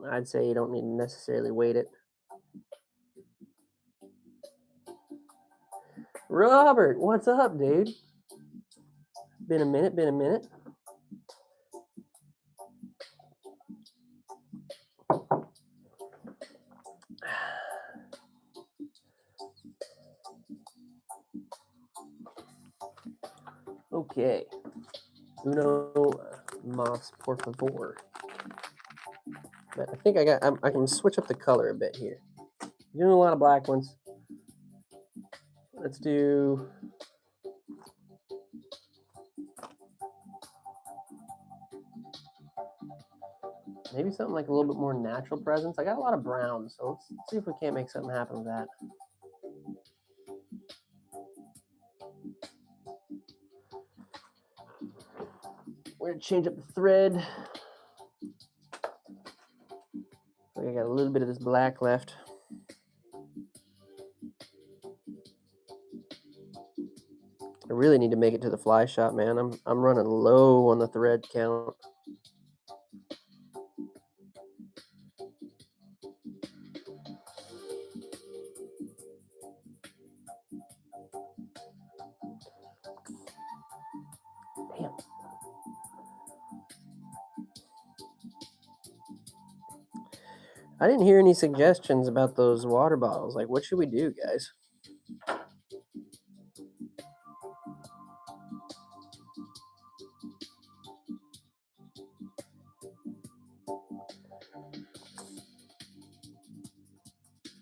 I'd say you don't need to necessarily weight it. Robert, what's up, dude? Been a minute. Okay. Uno mas, por favor. But I think I can switch up the color a bit here. I'm doing a lot of black ones. Let's do Maybe something like a little bit more natural presence. I got a lot of brown, so let's see if we can't make something happen with that. We're gonna change up the thread. I got a little bit of this black left. I really need to make it to the fly shop, man. I'm running low on the thread count. Damn. I didn't hear any suggestions about those water bottles. Like, what should we do, guys?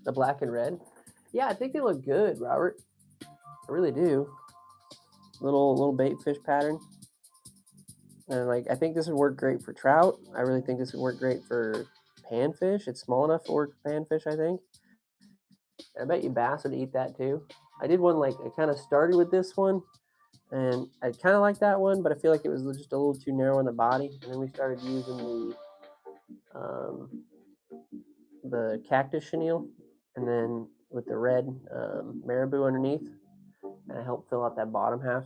The black and red? Yeah, I think they look good, Robert. I really do. Little bait fish pattern. And like, I think this would work great for trout. I really think this would work great for panfish. It's small enough to work for panfish, I think. I bet you bass would eat that too. I did one, like, I kind of started with this one, and I kind of like that one, but I feel like it was just a little too narrow in the body. And then we started using the cactus chenille, and then with the red marabou underneath, and I helped fill out that bottom half.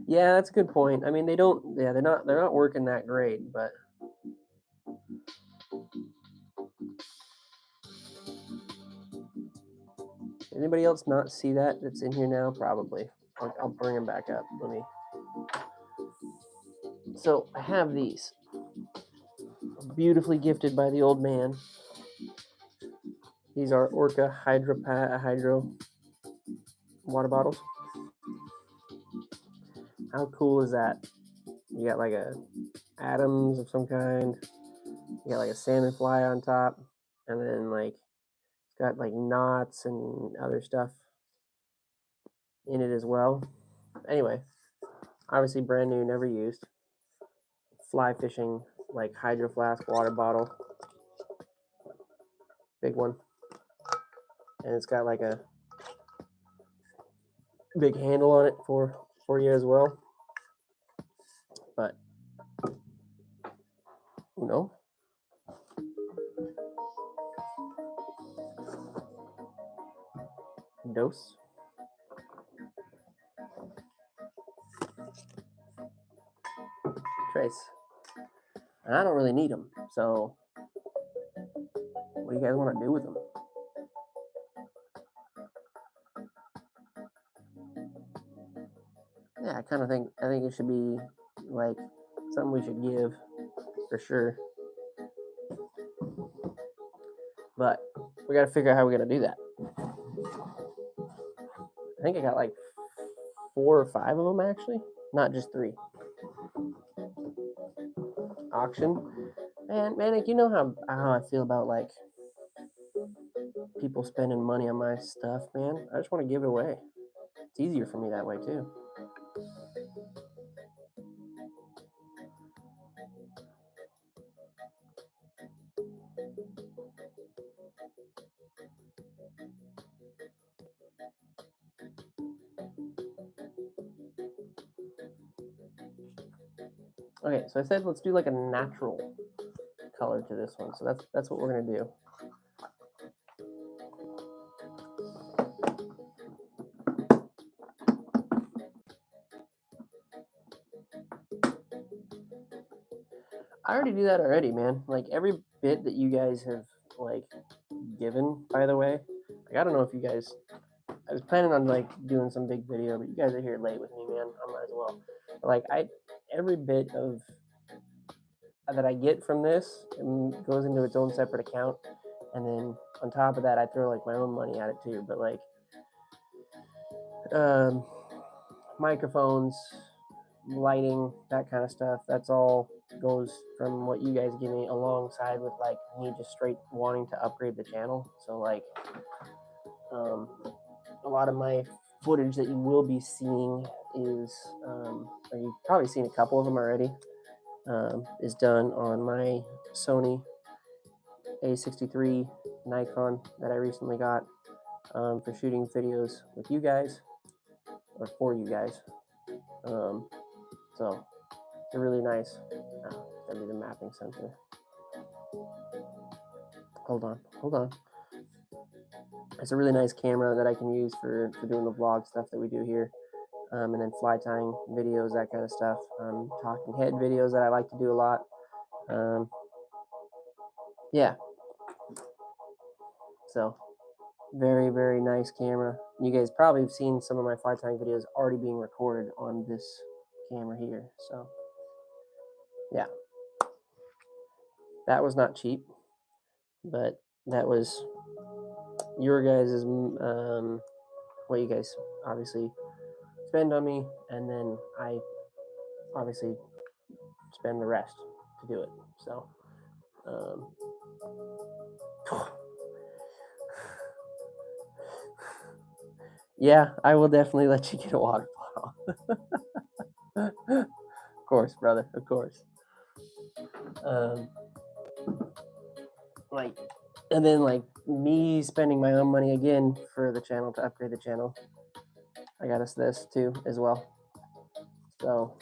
Yeah, that's a good point. I mean, they're not working that great, but anybody else not see that that's in here now? Probably. I'll bring them back up. Let me. So I have these, beautifully gifted by the old man. These are Orca Hydro water bottles. How cool is that? You got like a atoms of some kind. You got like a salmon fly on top, and then like it's got like knots and other stuff in it as well. Anyway, obviously brand new, never used. Fly fishing, like hydro flask water bottle, big one, and it's got like a big handle on it for you as well. But you know, dose. Trace. And I don't really need them, so what do you guys want to do with them? Yeah, I think it should be like something we should give for sure. But we got to figure out how we're gonna do that. I think I got like 4 or 5 of them actually, not just 3. Auction, man, Manic, you know how I feel about like people spending money on my stuff, man. I just want to give it away. It's easier for me that way too. Okay, so I said let's do like a natural color to this one. So that's what we're gonna do. I already do that already, man. Like every bit that you guys have like given, by the way. Like I don't know if you guys. I was planning on like doing some big video, but you guys are here late with me, man. I might as well. Like every bit of that I get from this goes into its own separate account, and then on top of that, I throw like my own money at it too. But like microphones, lighting, that kind of stuff, that's all goes from what you guys give me alongside with like me just straight wanting to upgrade the channel. So like a lot of my footage that you will be seeing is, or you've probably seen a couple of them already, is done on my Sony A63 Nikon that I recently got for shooting videos with you guys, or for you guys. So it's a really nice, that'd be the mapping sensor. Hold on. It's a really nice camera that I can use for doing the vlog stuff that we do here. And then fly tying videos, that kind of stuff. Talking head videos that I like to do a lot. Yeah. So very, very nice camera. You guys probably have seen some of my fly tying videos already being recorded on this camera here. So yeah, that was not cheap, but that was your guys' what you guys obviously spend on me, and then I obviously spend the rest to do it. So yeah, I will definitely let you get a water bottle. Of course, brother, of course. Like, and then like me spending my own money again for the channel to upgrade the channel. I got us this too as well. So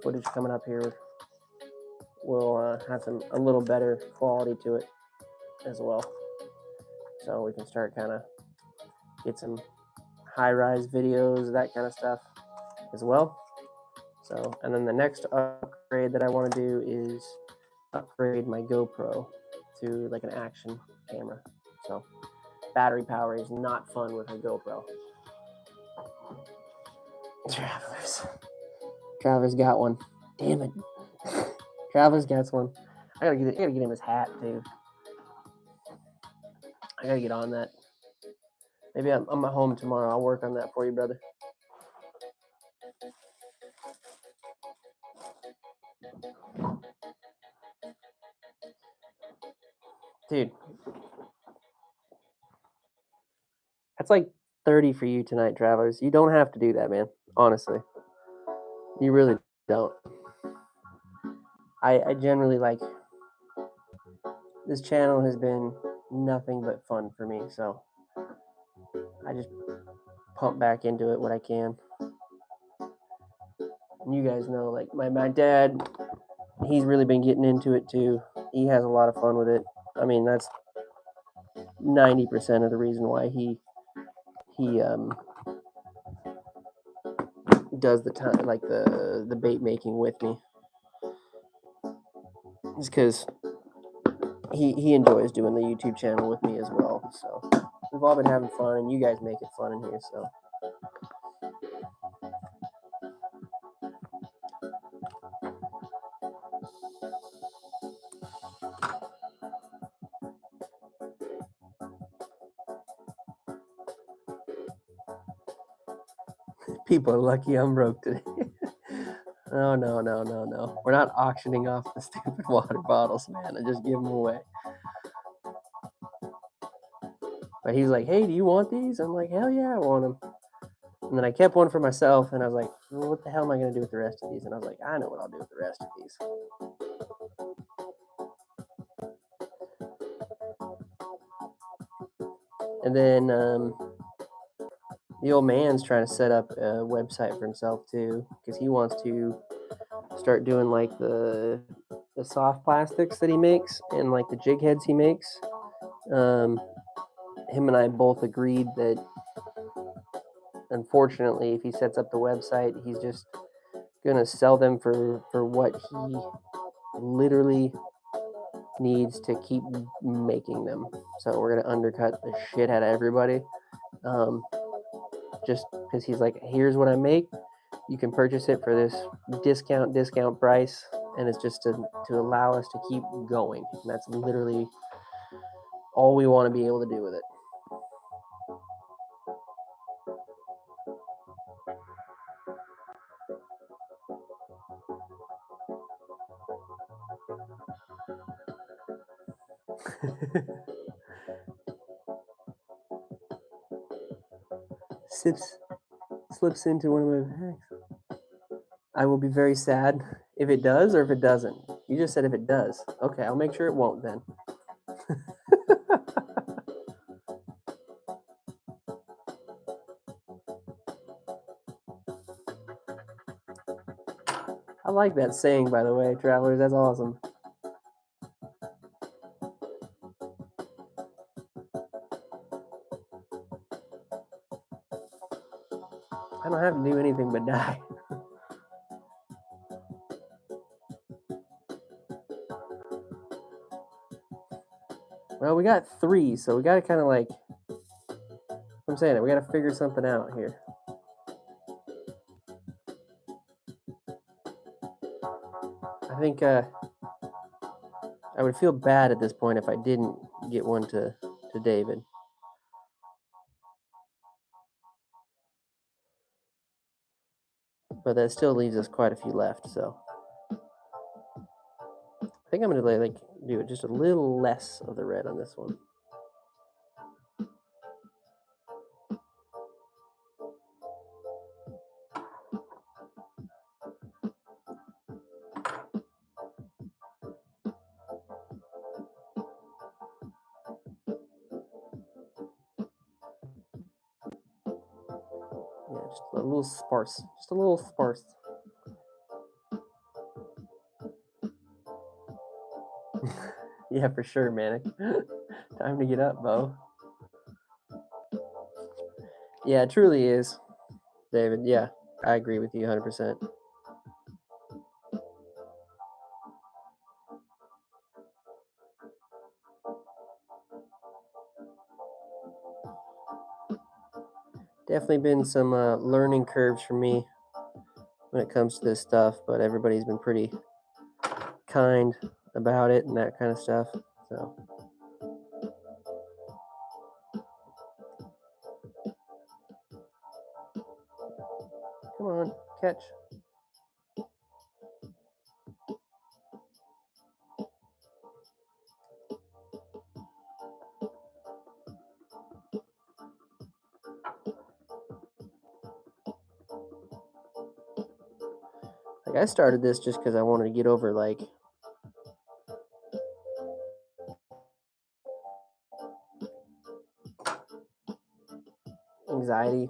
footage coming up here will have a little better quality to it as well. So we can start kind of get some high-rise videos, that kind of stuff as well. So, and then the next upgrade that I want to do is upgrade my GoPro to like an action camera. So battery power is not fun with a GoPro. Travis got one. Damn it. Travis gets one. I gotta get him his hat too. I gotta get on that. Maybe I'm at home tomorrow. I'll work on that for you, brother. Dude, that's like 30 for you tonight, Travelers. You don't have to do that, man. Honestly, you really don't. I generally like, this channel has been nothing but fun for me, so I just pump back into it what I can. And you guys know, like my dad, he's really been getting into it too. He has a lot of fun with it. I mean, that's 90% of the reason why he does the time, like the bait making with me, is because he enjoys doing the YouTube channel with me as well. So we've all been having fun, and you guys make it fun in here. So people are lucky I'm broke today. No. We're not auctioning off the stupid water bottles, man. I just give them away. But he's like, hey, do you want these? I'm like, hell yeah, I want them. And then I kept one for myself, and I was like, well, what the hell am I going to do with the rest of these? And I was like, I know what I'll do with the rest of these. And then the old man's trying to set up a website for himself too, because he wants to start doing like the soft plastics that he makes and like the jig heads he makes. Him and I both agreed that, unfortunately, if he sets up the website, he's just gonna sell them for what he literally needs to keep making them. So we're gonna undercut the shit out of everybody, just because he's like, here's what I make, you can purchase it for this discount price, and it's just to allow us to keep going. And that's literally all we want to be able to do with it. slips into one of my bags. I will be very sad if it does or if it doesn't. You just said if it does. Okay, I'll make sure it won't then. I like that saying, by the way, travelers. That's awesome. I don't have to do anything but die. Well, we got 3, so we got to kind of like, I'm saying it, we got to figure something out here. I think I would feel bad at this point if I didn't get one to David. But that still leaves us quite a few left, so I think I'm going to like do it just a little less of the red on this one. Yeah, just a little sparse. Just a little sparse. Yeah, for sure, Manic. Time to get up, Bo. Yeah, it truly is, David. Yeah, I agree with you 100%. Definitely been some learning curves for me when it comes to this stuff, but everybody's been pretty kind about it and that kind of stuff. So come on, catch. Like I started this just because I wanted to get over like anxiety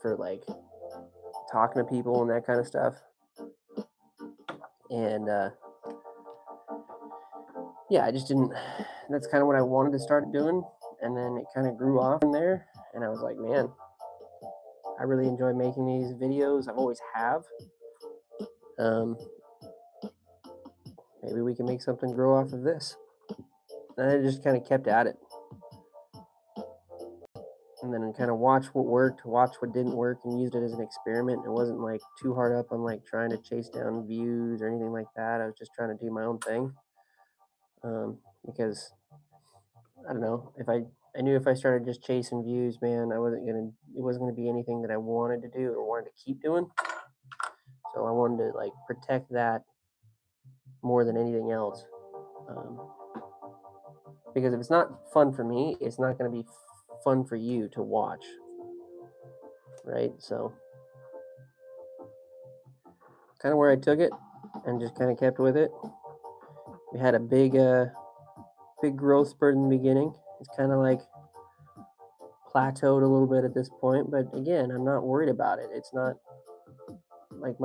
for like talking to people and that kind of stuff. And yeah, I just didn't. That's kind of what I wanted to start doing, and then it kind of grew off in there. And I was like, man, I really enjoy making these videos. I've always have. Maybe we can make something grow off of this. And I just kind of kept at it. And then kind of watch what worked, watch what didn't work, and used it as an experiment. It wasn't like too hard up on like trying to chase down views or anything like that. I was just trying to do my own thing. Because I don't know, if I knew if I started just chasing views, man, it wasn't gonna be anything that I wanted to do or wanted to keep doing. So I wanted to like protect that more than anything else. Because if it's not fun for me, it's not going to be fun for you to watch, right? So kind of where I took it and just kind of kept with it. We had a big growth spurt in the beginning. It's kind of like plateaued a little bit at this point, but again, I'm not worried about it. It's not like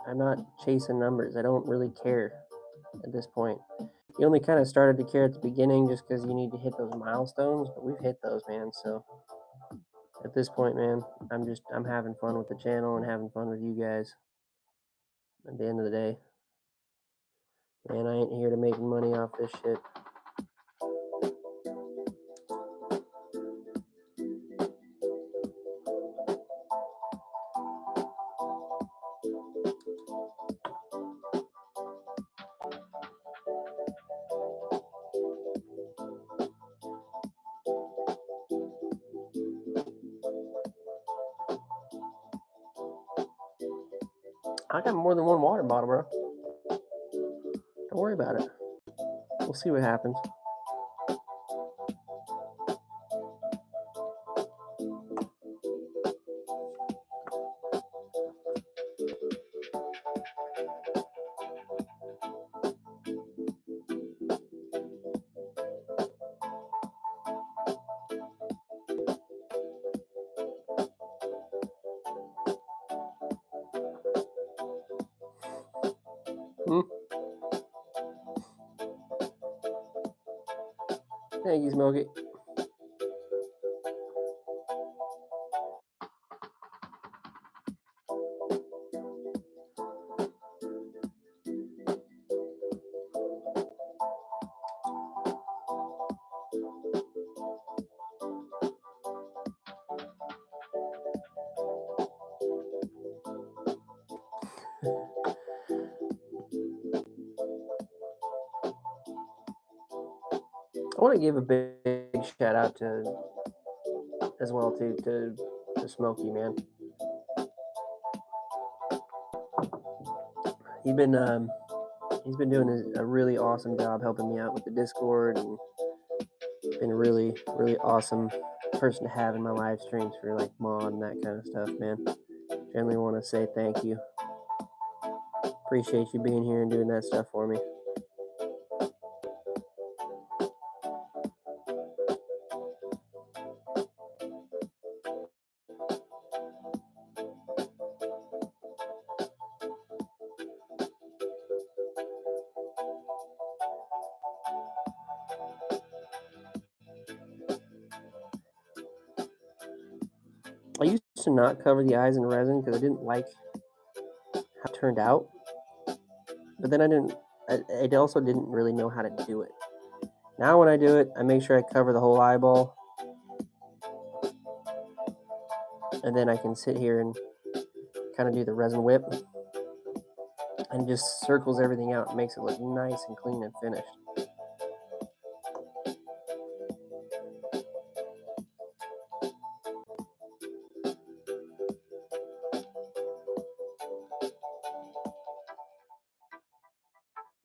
I'm not chasing numbers. I don't really care at this point. You only kind of started to care at the beginning just because you need to hit those milestones, but we've hit those, man. So at this point, man, I'm having fun with the channel and having fun with you guys. At the end of the day, man, I ain't here to make money off this shit. I got more than one water bottle, bro. Don't worry about it. We'll see what happens. Thank you, Smokey. I want to give a big shout out to as well to Smokey, man. He's been doing a really awesome job helping me out with the Discord, and been a really awesome person to have in my live streams for like mod and that kind of stuff, man. Generally want to say thank you. Appreciate you being here and doing that stuff for me. I used to not cover the eyes in resin because I didn't like how it turned out. But then I also didn't really know how to do it. Now when I do it, I make sure I cover the whole eyeball. And then I can sit here and kind of do the resin whip. And just circles everything out and makes it look nice and clean and finished.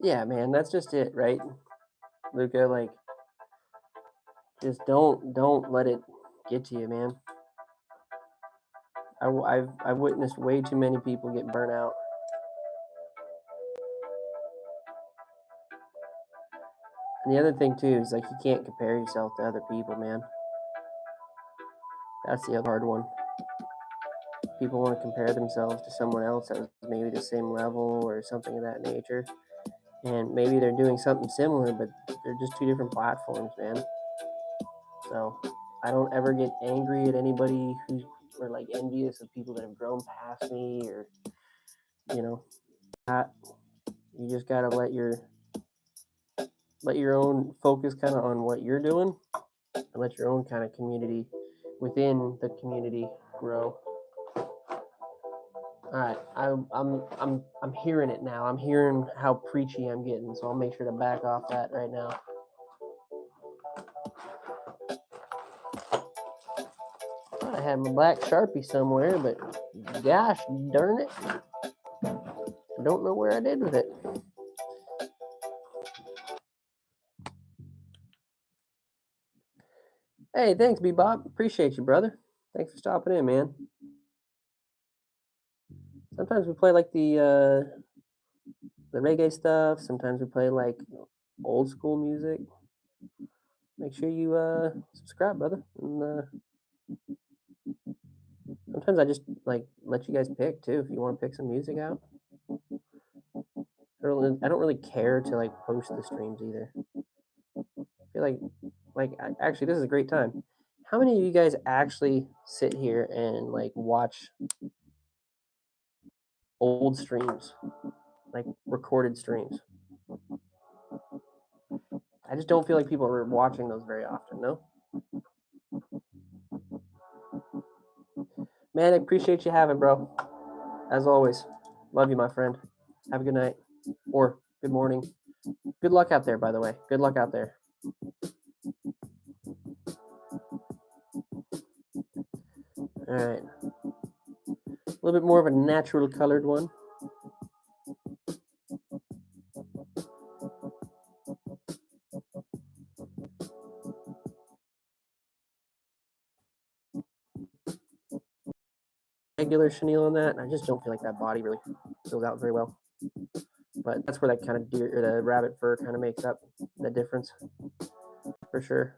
Yeah, man, that's just it, right? Luca, like, just don't let it get to you, man. I've witnessed way too many people get burnt out. And the other thing too is like you can't compare yourself to other people, man. That's the other hard one. People want to compare themselves to someone else that was maybe the same level or something of that nature. And maybe they're doing something similar, but they're just two different platforms, man. So I don't ever get angry at anybody who's or like envious of people that have grown past me, or not. You just gotta let your own focus kind of on what you're doing, and let your own kind of community within the community grow. All right, I'm hearing it now. I'm hearing how preachy I'm getting, so I'll make sure to back off that right now. I had my black Sharpie somewhere, but gosh darn it, I don't know where I did with it. Hey, thanks, Bebop. Appreciate you, brother. Thanks for stopping in, man. Sometimes we play like the reggae stuff. Sometimes we play like old school music. Make sure you subscribe, brother. And sometimes I just like let you guys pick too if you want to pick some music out. I don't really care to like post the streams either. I feel like actually this is a great time. How many of you guys actually sit here and like watch old streams, like recorded streams? I just don't feel like people are watching those very often. No, man, I appreciate you having, bro. As always, love you, my friend. Have a good night or good morning. Good luck out there, by the way. Good luck out there. All right. A little bit more of a natural colored one. Regular chenille on that. I just don't feel like that body really fills out very well. But that's where that kind of deer or the rabbit fur kind of makes up the difference for sure.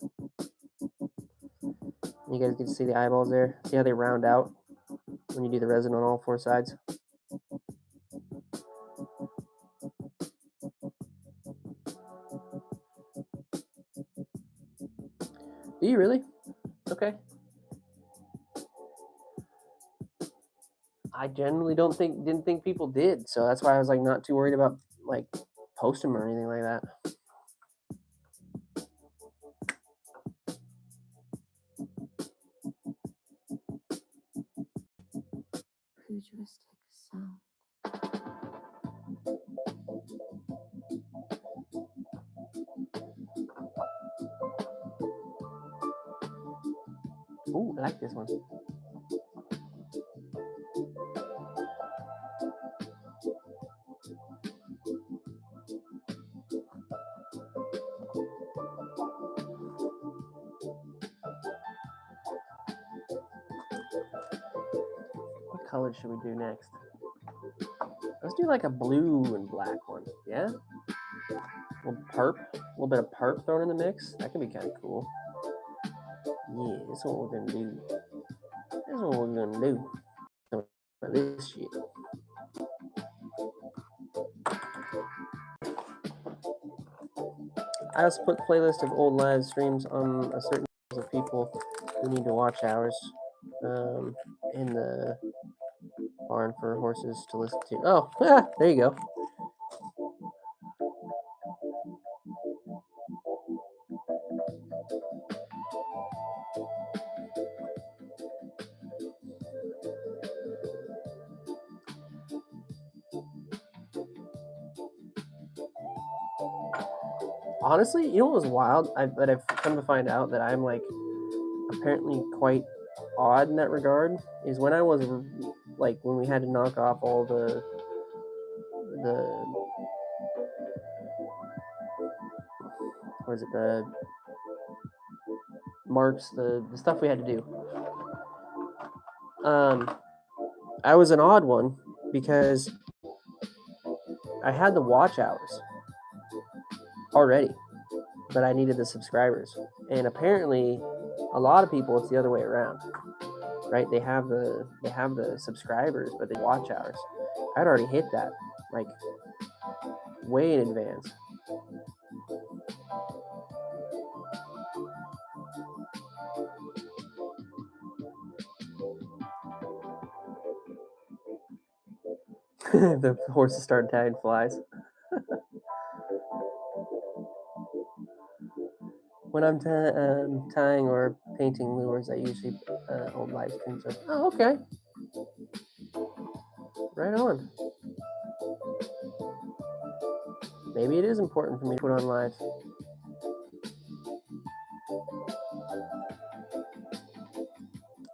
You guys get to see the eyeballs there. See how they round out when you do the resin on all four sides. Do you really? Okay. I generally didn't think people did, so that's why I was like not too worried about like posting them or anything like that. Futuristic sound. Ooh, I like this one. What color should we do next? Let's do like a blue and black one. Yeah? A little bit of perp thrown in the mix. That can be kind of cool. Yeah, this is what we're gonna do. This is what we're gonna do. This shit. I also put playlist of old live streams on a certain of people who need to watch ours in the barn for horses to listen to. Oh, yeah, there you go. Honestly, you know what was wild? I've come to find out that I'm like apparently quite odd in that regard is when I was like when we had to knock off all the what is it, the marks, the stuff we had to do. I was an odd one because I had the watch hours already, but I needed the subscribers. And apparently a lot of people it's the other way around. Right? They have the subscribers, but the watch hours. I'd already hit that like way in advance. The horses started tagging flies. When I'm tying or painting lures, I usually hold live streams. Oh, okay. Right on. Maybe it is important for me to put on live.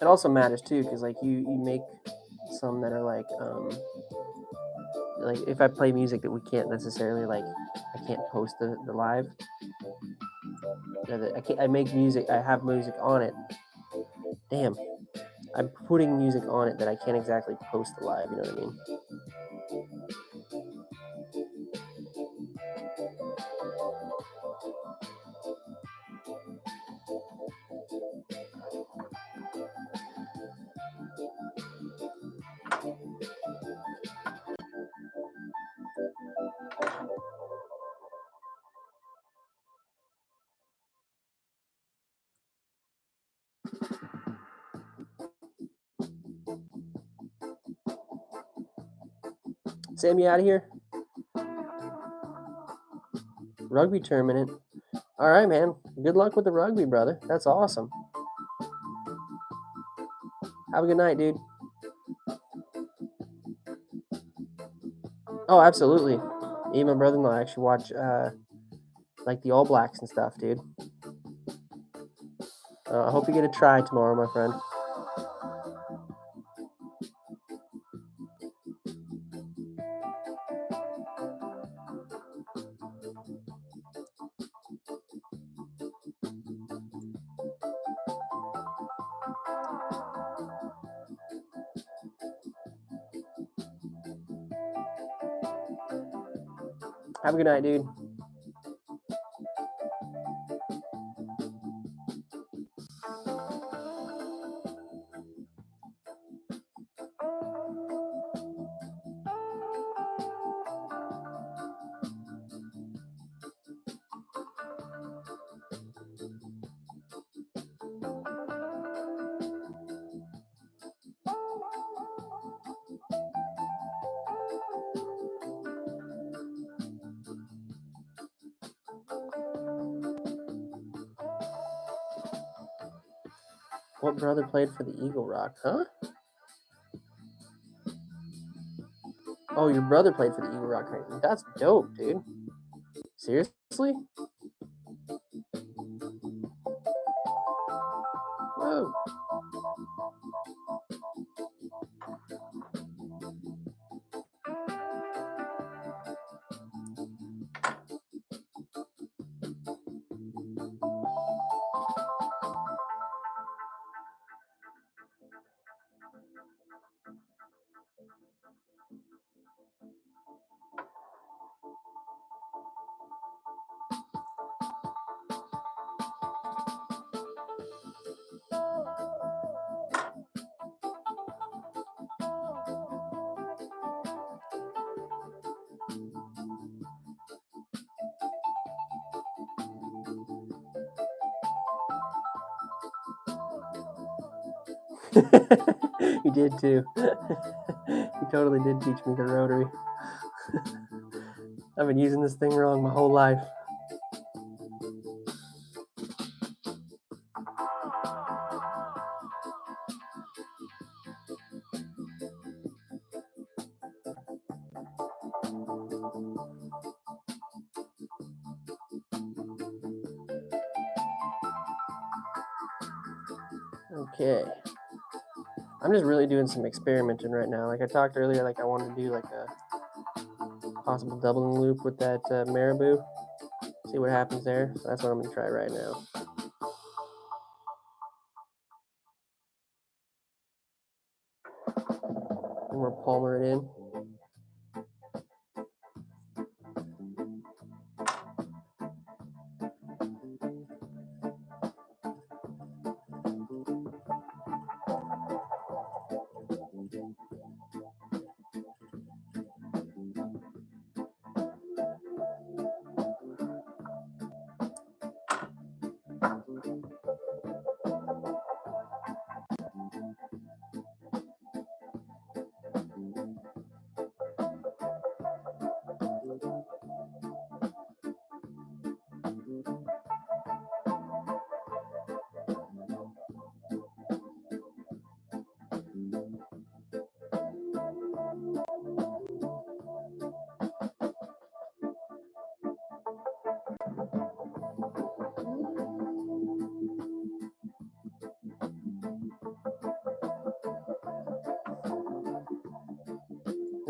It also matters too, because like you make some that are like if I play music that we can't necessarily like, I can't post the live. I make music. I have music on it. Damn, I'm putting music on it that I can't exactly post the live. You know what I mean? Sam, you out of here? Rugby tournament. All right, man. Good luck with the rugby, brother. That's awesome. Have a good night, dude. Oh, absolutely. Me and my brother-in-law actually watch like the All Blacks and stuff, dude. I hope you get a try tomorrow, my friend. Have a good night, dude. What brother played for the Eagle Rock, huh? Oh, your brother played for the Eagle Rock. That's dope, dude. Seriously? Whoa. You did too. You totally did teach me the rotary. I've been using this thing wrong my whole life. Okay. I'm just really doing some experimenting right now. Like I talked earlier, like I wanted to do like a possible doubling loop with that marabou. See what happens there. So that's what I'm gonna try right now. And we're palmer it in.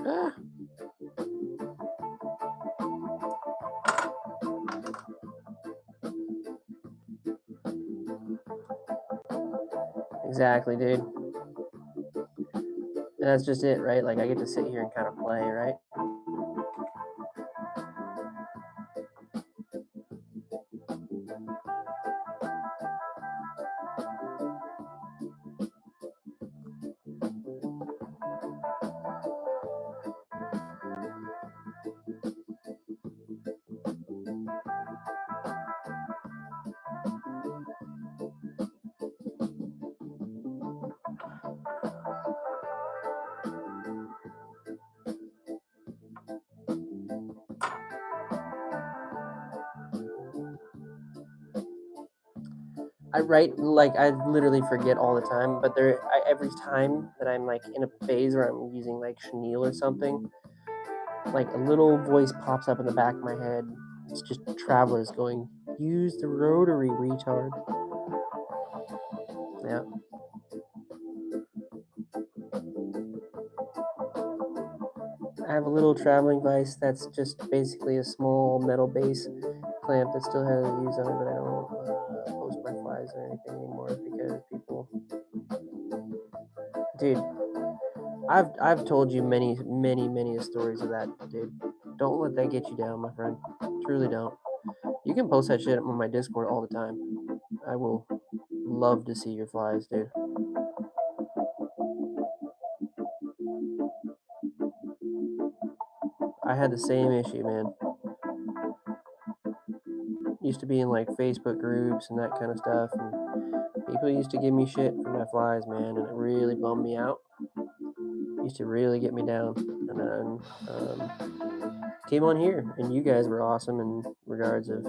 Ah. Exactly, dude. And that's just it, right? Like I get to sit here and kind of play, right? I write like I literally forget all the time, but every time that I'm like in a phase where I'm using like chenille or something, like a little voice pops up in the back of my head. It's just travelers going, "Use the rotary, retard." Yeah. I have a little traveling vise that's just basically a small metal base clamp that still has a use on it, but I don't post my flies or anything anymore because people. Dude, I've told you many stories of that, dude. Don't let that get you down, my friend. Truly don't. You can post that shit on my Discord all the time. I will love to see your flies, dude. I had the same issue, man. Used to be in like Facebook groups and that kind of stuff, and people used to give me shit for my flies, man, and it really bummed me out. Used to really get me down, and then came on here, and you guys were awesome in regards of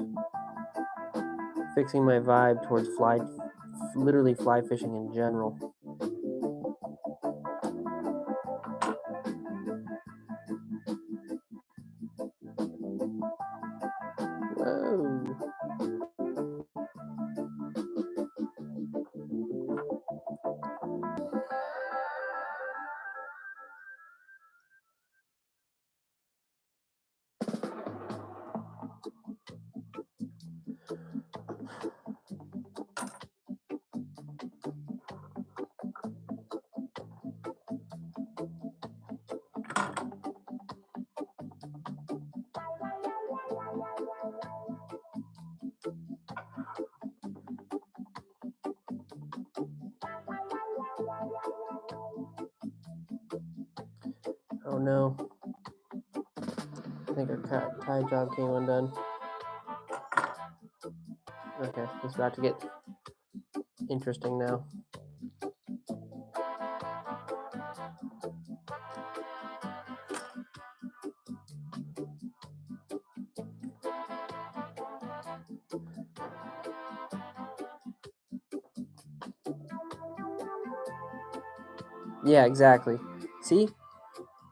fixing my vibe towards literally fly fishing in general. Whoa. Oh no. I think our tie job came undone. Okay, it's about to get interesting now. Yeah, exactly. See?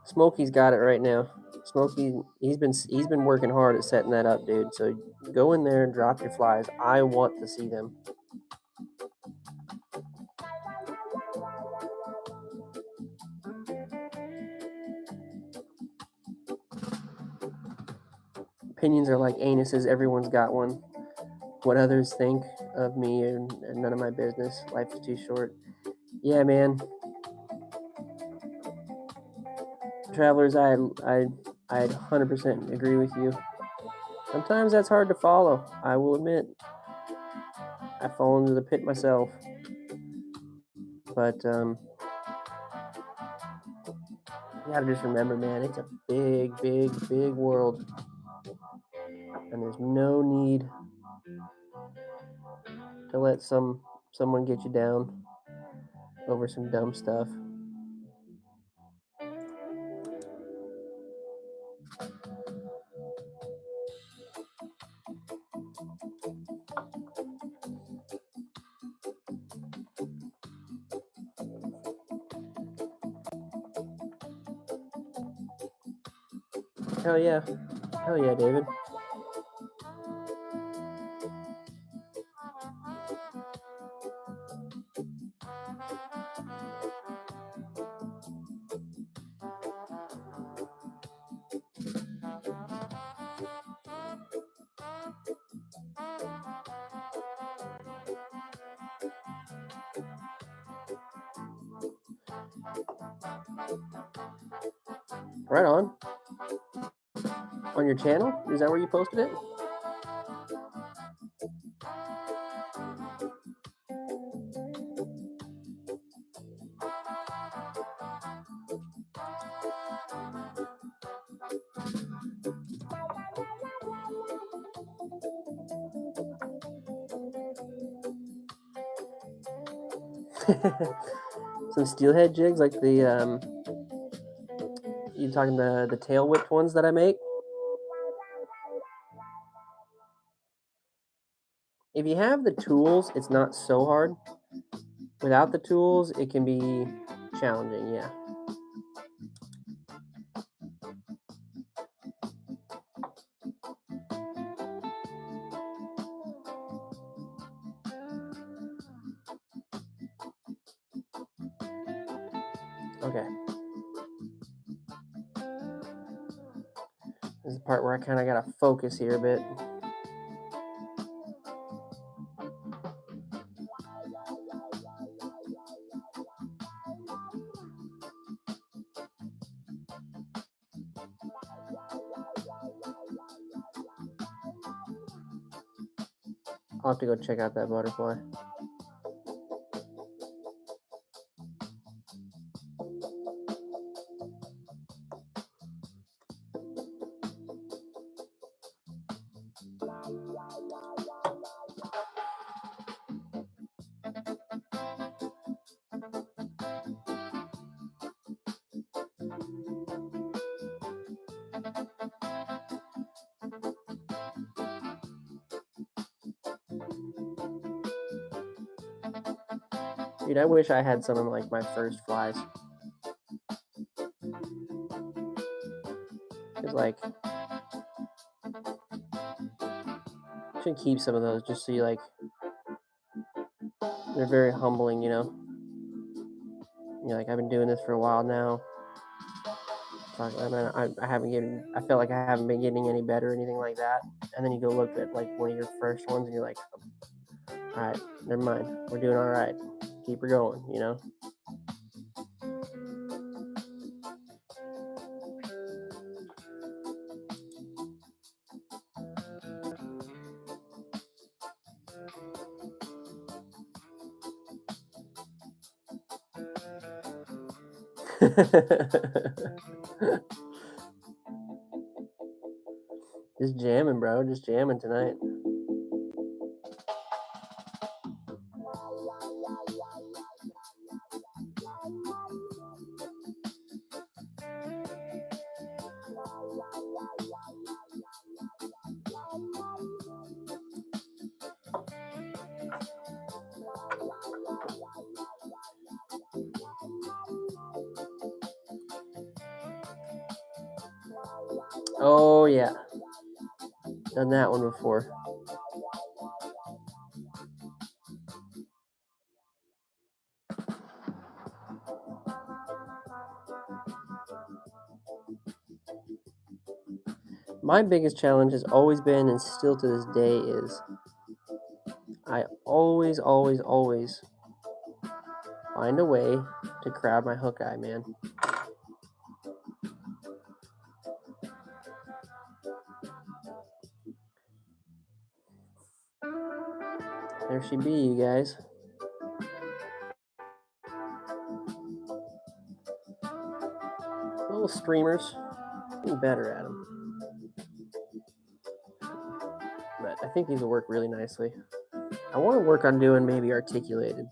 Smokey's got it right now. Smokey, he's been working hard at setting that up, dude. So go in there and drop your flies. I want to see them. Opinions are like anuses. Everyone's got one. What others think of me are none of my business. Life is too short. Yeah, man. Travelers, I 100% agree with you. Sometimes that's hard to follow. I will admit. I fall into the pit myself. But you gotta just remember, man, it's a big, big, big world. And there's no need to let someone get you down over some dumb stuff. Hell yeah. Hell yeah, David. Right on. On your channel? Is that where you posted it? Some steelhead jigs, like the you talking the tail whipped ones that I make? If you have the tools, it's not so hard. Without the tools, it can be challenging, yeah. Okay. This is the part where I kind of got to focus here a bit. I'll have to go check out that butterfly. Dude, I wish I had some of like my first flies. Cause like, I should keep some of those just so you like. They're very humbling, you know. You're like, I've been doing this for a while now. Fuck, I haven't given. I feel like I haven't been getting any better or anything like that. And then you go look at like one of your first ones, and you're like, all right, never mind. We're doing all right. Keep her going, you know. Just jamming, bro. Just jamming tonight. Oh yeah, done that one before. My biggest challenge has always been, and still to this day, is I always find a way to grab my hook eye, man. There she be, you guys. Little streamers. Getting better at them. But I think these will work really nicely. I want to work on doing maybe articulated.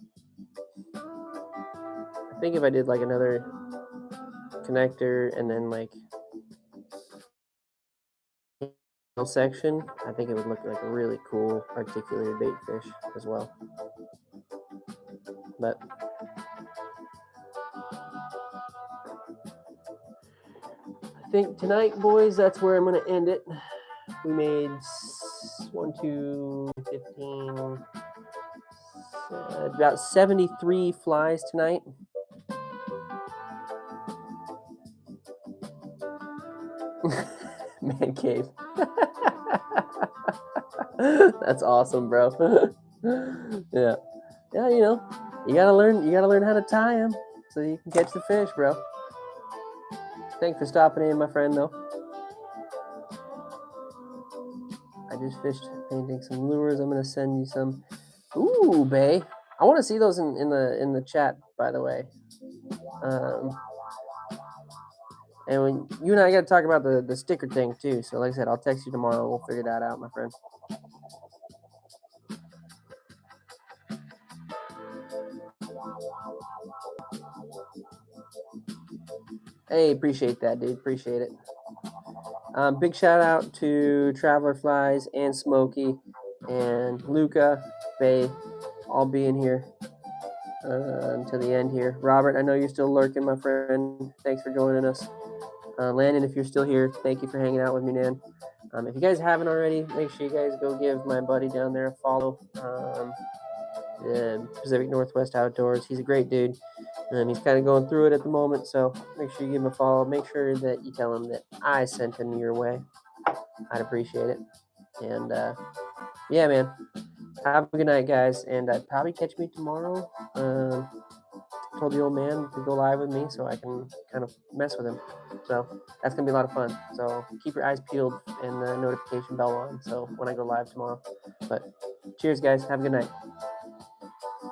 I think if I did like another connector and then like section, I think it would look like a really cool articulated bait fish as well. But I think tonight, boys, that's where I'm going to end it. We made 1, 2, 15, about 73 flies tonight. Man cave. That's awesome, bro. Yeah, you know, you gotta learn how to tie them so you can catch the fish, bro. Thanks for stopping in, my friend. Though I just fished painting some lures. I'm gonna send you some. Ooh, Bay. I want to see those in the chat, by the way. And when you and I got to talk about the sticker thing too. So like I said, I'll text you tomorrow. We'll figure that out, my friend. Hey, appreciate that, dude. Appreciate it. Big shout out to Traveler Flies and Smokey and Luca, Bay, all being here until the end here. Robert, I know you're still lurking, my friend. Thanks for joining us. Landon, if you're still here, thank you for hanging out with me, man. If you guys haven't already, make sure you guys go give my buddy down there a follow. Pacific Northwest Outdoors. He's a great dude. He's kind of going through it at the moment, so make sure you give him a follow. Make sure that you tell him that I sent him your way. I'd appreciate it. And yeah, man, have a good night, guys. And probably catch me tomorrow. Told the old man to go live with me so I can kind of mess with him. So that's gonna be a lot of fun. So keep your eyes peeled and the notification bell on. So when I go live tomorrow. But cheers, guys. Have a good night.